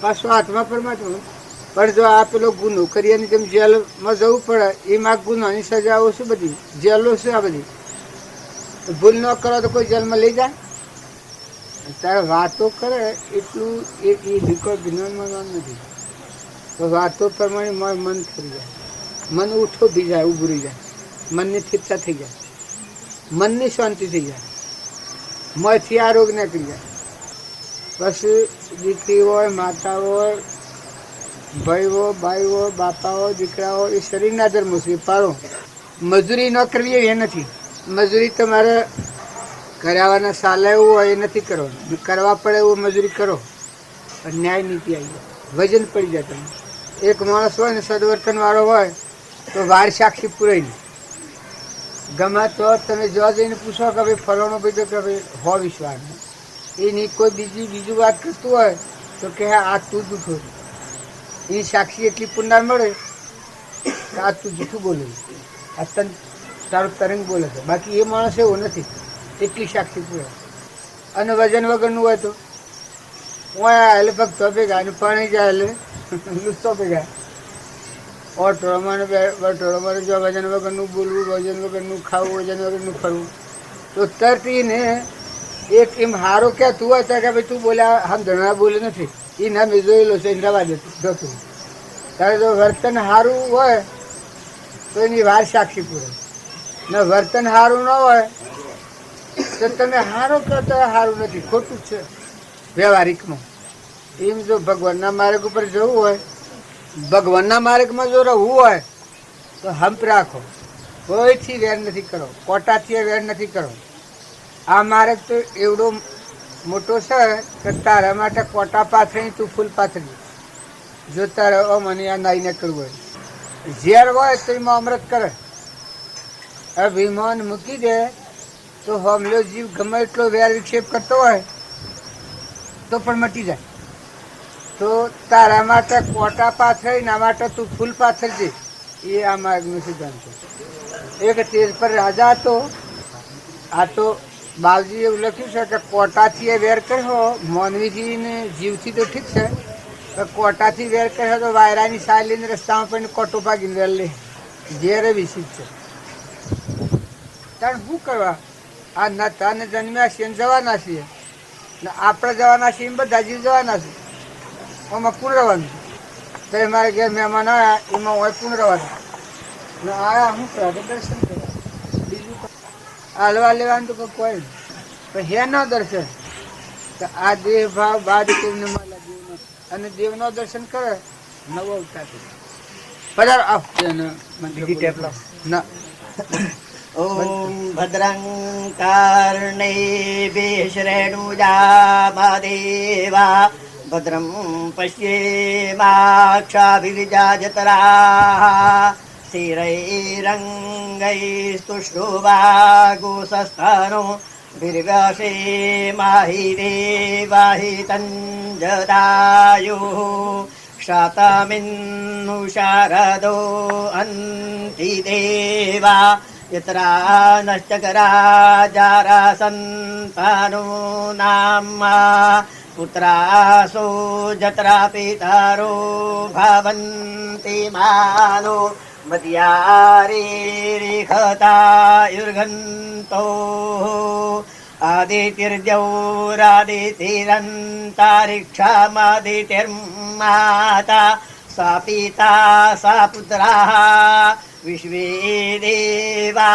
Speaker 2: પાછો આત્મા પરમાત્મા. પણ જો આ પેલો ગુનો કરીએ જેમ જેલમાં જવું પડે એમ આ ગુનાની સજાઓ શું બધી જેલો શું આ બધી ભૂલ ન કરો તો કોઈ જેલમાં લઈ જાય. તારે વાતો કરે એટલું એ દીકરો જ્ઞાનમાં નથી તો વાતો પ્રમાણે મન થઈ જાય, મન ઉઠો થઈ જાય, ઉભું રહી જાય, મનની સ્થિરતા થઈ જાય, મનની શાંતિ થઈ જાય, મનથી આ રોગ નીકળી જાય. પછી દીકરી હોય, માતા હોય, ભાઈઓ, બાઈઓ, બાપાઓ, દીકરાઓ એ શરીરના ધર્મો છે પાડો. મજૂરી ન કરવી એ નથી. મજૂરી તમારે કરાવવાના સાલા એવું હોય એ નથી કરવાનું, કરવા પડે એવું મજૂરી કરો. પણ ન્યાય નીતિ આવી જાય, વજન પડી જાય. તમે એક માણસ હોય ને સદવર્તન વાળો હોય તો વાર સાક્ષી પુરાઈને ગમે તો તમે જોવા જઈને પૂછો કે ભાઈ ફલાણો ભાઈ તો કે ભાઈ હો વિશ્વાસ એની કોઈ બીજું વાત કરતું હોય તો કે આ તું જૂઠું છે. એની સાક્ષી એટલી પુનર મળે કે આ તું જૂઠું બોલે, આ તન તારું તરંગ બોલે છે. બાકી એ માણસ એવો નથી, એટલી સાક્ષી પૂરે. અને વજન વગરનું હોય તો એટલે ભક્તો ભેગા અને પાણી જાય એટલે લુસ્તો ભેગા ઓટોળમાં બટોળમાં જો વજન વગરનું બોલવું, વજન વગરનું ખાવું, વજન વગરનું ફરવું તો તરત એને એક એમ હારો ક્યાં તું હોય ત્યાં કે ભાઈ તું બોલ્યા આમ ધણા બોલે નથી એ ના મેં જોયેલો છે એને રવા જતું. ત્યારે જો વર્તન સારું હોય તો એની વાર સાક્ષી પૂરે ને વર્તન સારું ન હોય તો તમે સારું કહો તો સારું નથી, ખોટું છે વ્યવહારિકમાં. એમ જો ભગવાનના માર્ગ ઉપર જવું હોય, ભગવાનના માર્ગમાં જો રહેવું હોય તો હંપ રાખો, કોઈથી વેર નથી કરો, કોટાથી વેર નથી કરો. આ માર્ગ તો એવડો મોટો છે કે તારા માટે કોટા પાથરી તું ફૂલ પાથરી. જો તારે મને આ નાઈને કરવું હોય, ઝેર હોય તો એમાં અમૃત કરે. અભિમાન મૂકી દે તો હમલો જીવ ગમે એટલો વેર વિક્ષેપ કરતો હોય તો પણ મટી જાય. તો તારા માટે કોટા પાથરી ના માટે તું ફૂલ પાથરજે. એ આ માર્ગનું સિદ્ધાંત છે. એક તેજ પર રાજા હતો. આ તો બાવજી એવું લખ્યું છે કે કોટાથી એ વેર કર્યો, મોનવીજીને જીવથી તો ઠીક છે, કોટાથી વેર કર્યો તો વાયરાની સાય લઈને રસ્તામાં પણ કોટો ભાગીને વેર લે. ઝેરે વિષિત છે. તાણ શું કરવા? આ નતાને જન્મ્યા છીએ જવાના છીએ ને આપણે જવાના છીએ બધા જીવ જવાના છે. આમાં કોણ રહેવાનું? તો મારે ઘેર મહેમાન આવ્યા એમાં હોય કોણ રહેવાનું ને આવ્યા શું કરવા તો દર્શન કરવા. બીજું હાલવા લેવાનું તો કોઈ નહીં. પણ હે ન દર્શન તો આ દેહ ભાવ બાદ કોઈને મળે દેવનો, અને દેવનો દર્શન કરે નવો અવતાર બધા આપશે ના.
Speaker 3: ઓમ ભદ્રં કર્ણેભિઃ શ્રેણુજામદેવા ભદ્રં પશ્યેમાક્ષાભિર્જાજતરાः સ્થિરૈરङ्गैस्तुष्टुवागुसस्तनो भिर्व्यसेमाहि देवाहितञ्जदायुः शतमिन्नु शारदो अन्ति देवा यत्रा नश्चकराजारासन्तानो नाम पुत्रासो जत्रा पितरो भवन्ति मानो मद्यारेरिखतायुर्घन्तो आदितिर्द्यौरादितिरन्तरिक्षामादितिर्माता सा पिता सा पुत्राः विश्वे देवा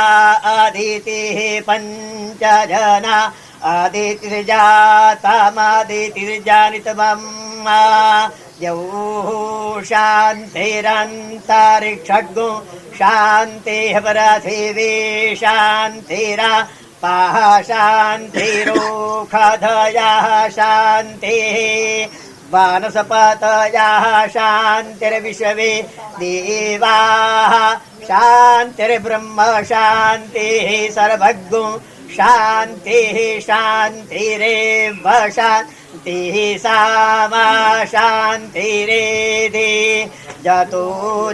Speaker 3: आदितिः पञ्चजना आदितिर्जातमदितिर्जानितमम्
Speaker 4: द्यौः शान्तिरन्तरिक्षगो शान्तिः पृथिवी शान्तिरापः शान्तिरोषधयः शान्तिः वनस्पतयः शान्तिर्विश्वे देवाः शान्तिर्ब्रह्म शान्तिः सर्वज्ञो शान्तिः शान्तिरेव शान्तिः सामा शान्तिरेधि जतो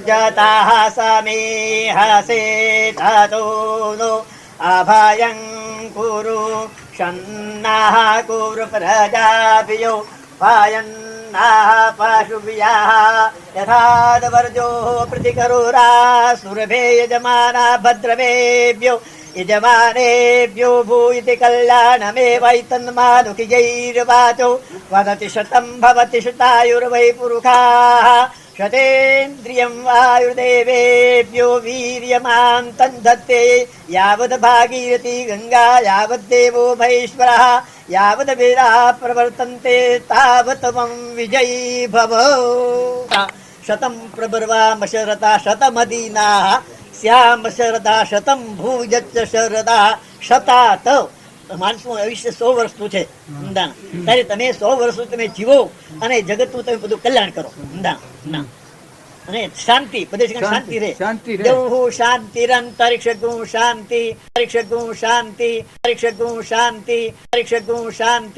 Speaker 4: जताः समेहसे ततो नो अभयं कुरु शन्नः कुरु प्रजाभ्यो भयन्नः पशुभ्यः यथाद्वर्जो प्रतिकरुरासुरभे यजमाना भद्रवेभ्यो यजमानेभ्यो भूयति कल्याणमेवैतन्मानुकिजैर्वाचो वदति शतं भवति शतायुर्वै पुरुषाः शतेन्द्रियं वायुर्देवेभ्यो वीर्यमान्तं दत्ते यावद् भागीरथी गङ्गा यावद्देवो महेश्वरः यावद् वेदाः प्रवर्तन्ते तावत् त्वं विजयी भव शतं प्रब्रवाम शरदा शतमदीनाः श्याम शरदा शतं भूयच्च शरदा शतात માણસનું આયુષ્ય 100 વર્ષનું છે ત્યારે તમે 100 વર્ષ તમે જીવો અને જગતનું તમે બધું કલ્યાણ કરો અને શાંતિ બધે શાંતિ રહે દેવહુ શાંતિરંતરિક્ષગુ શાંતિ અંતરિક્ષગુ શાંતિ અંતરિક્ષગુ શાંતિ અંતરિક્ષગુ શાંતિ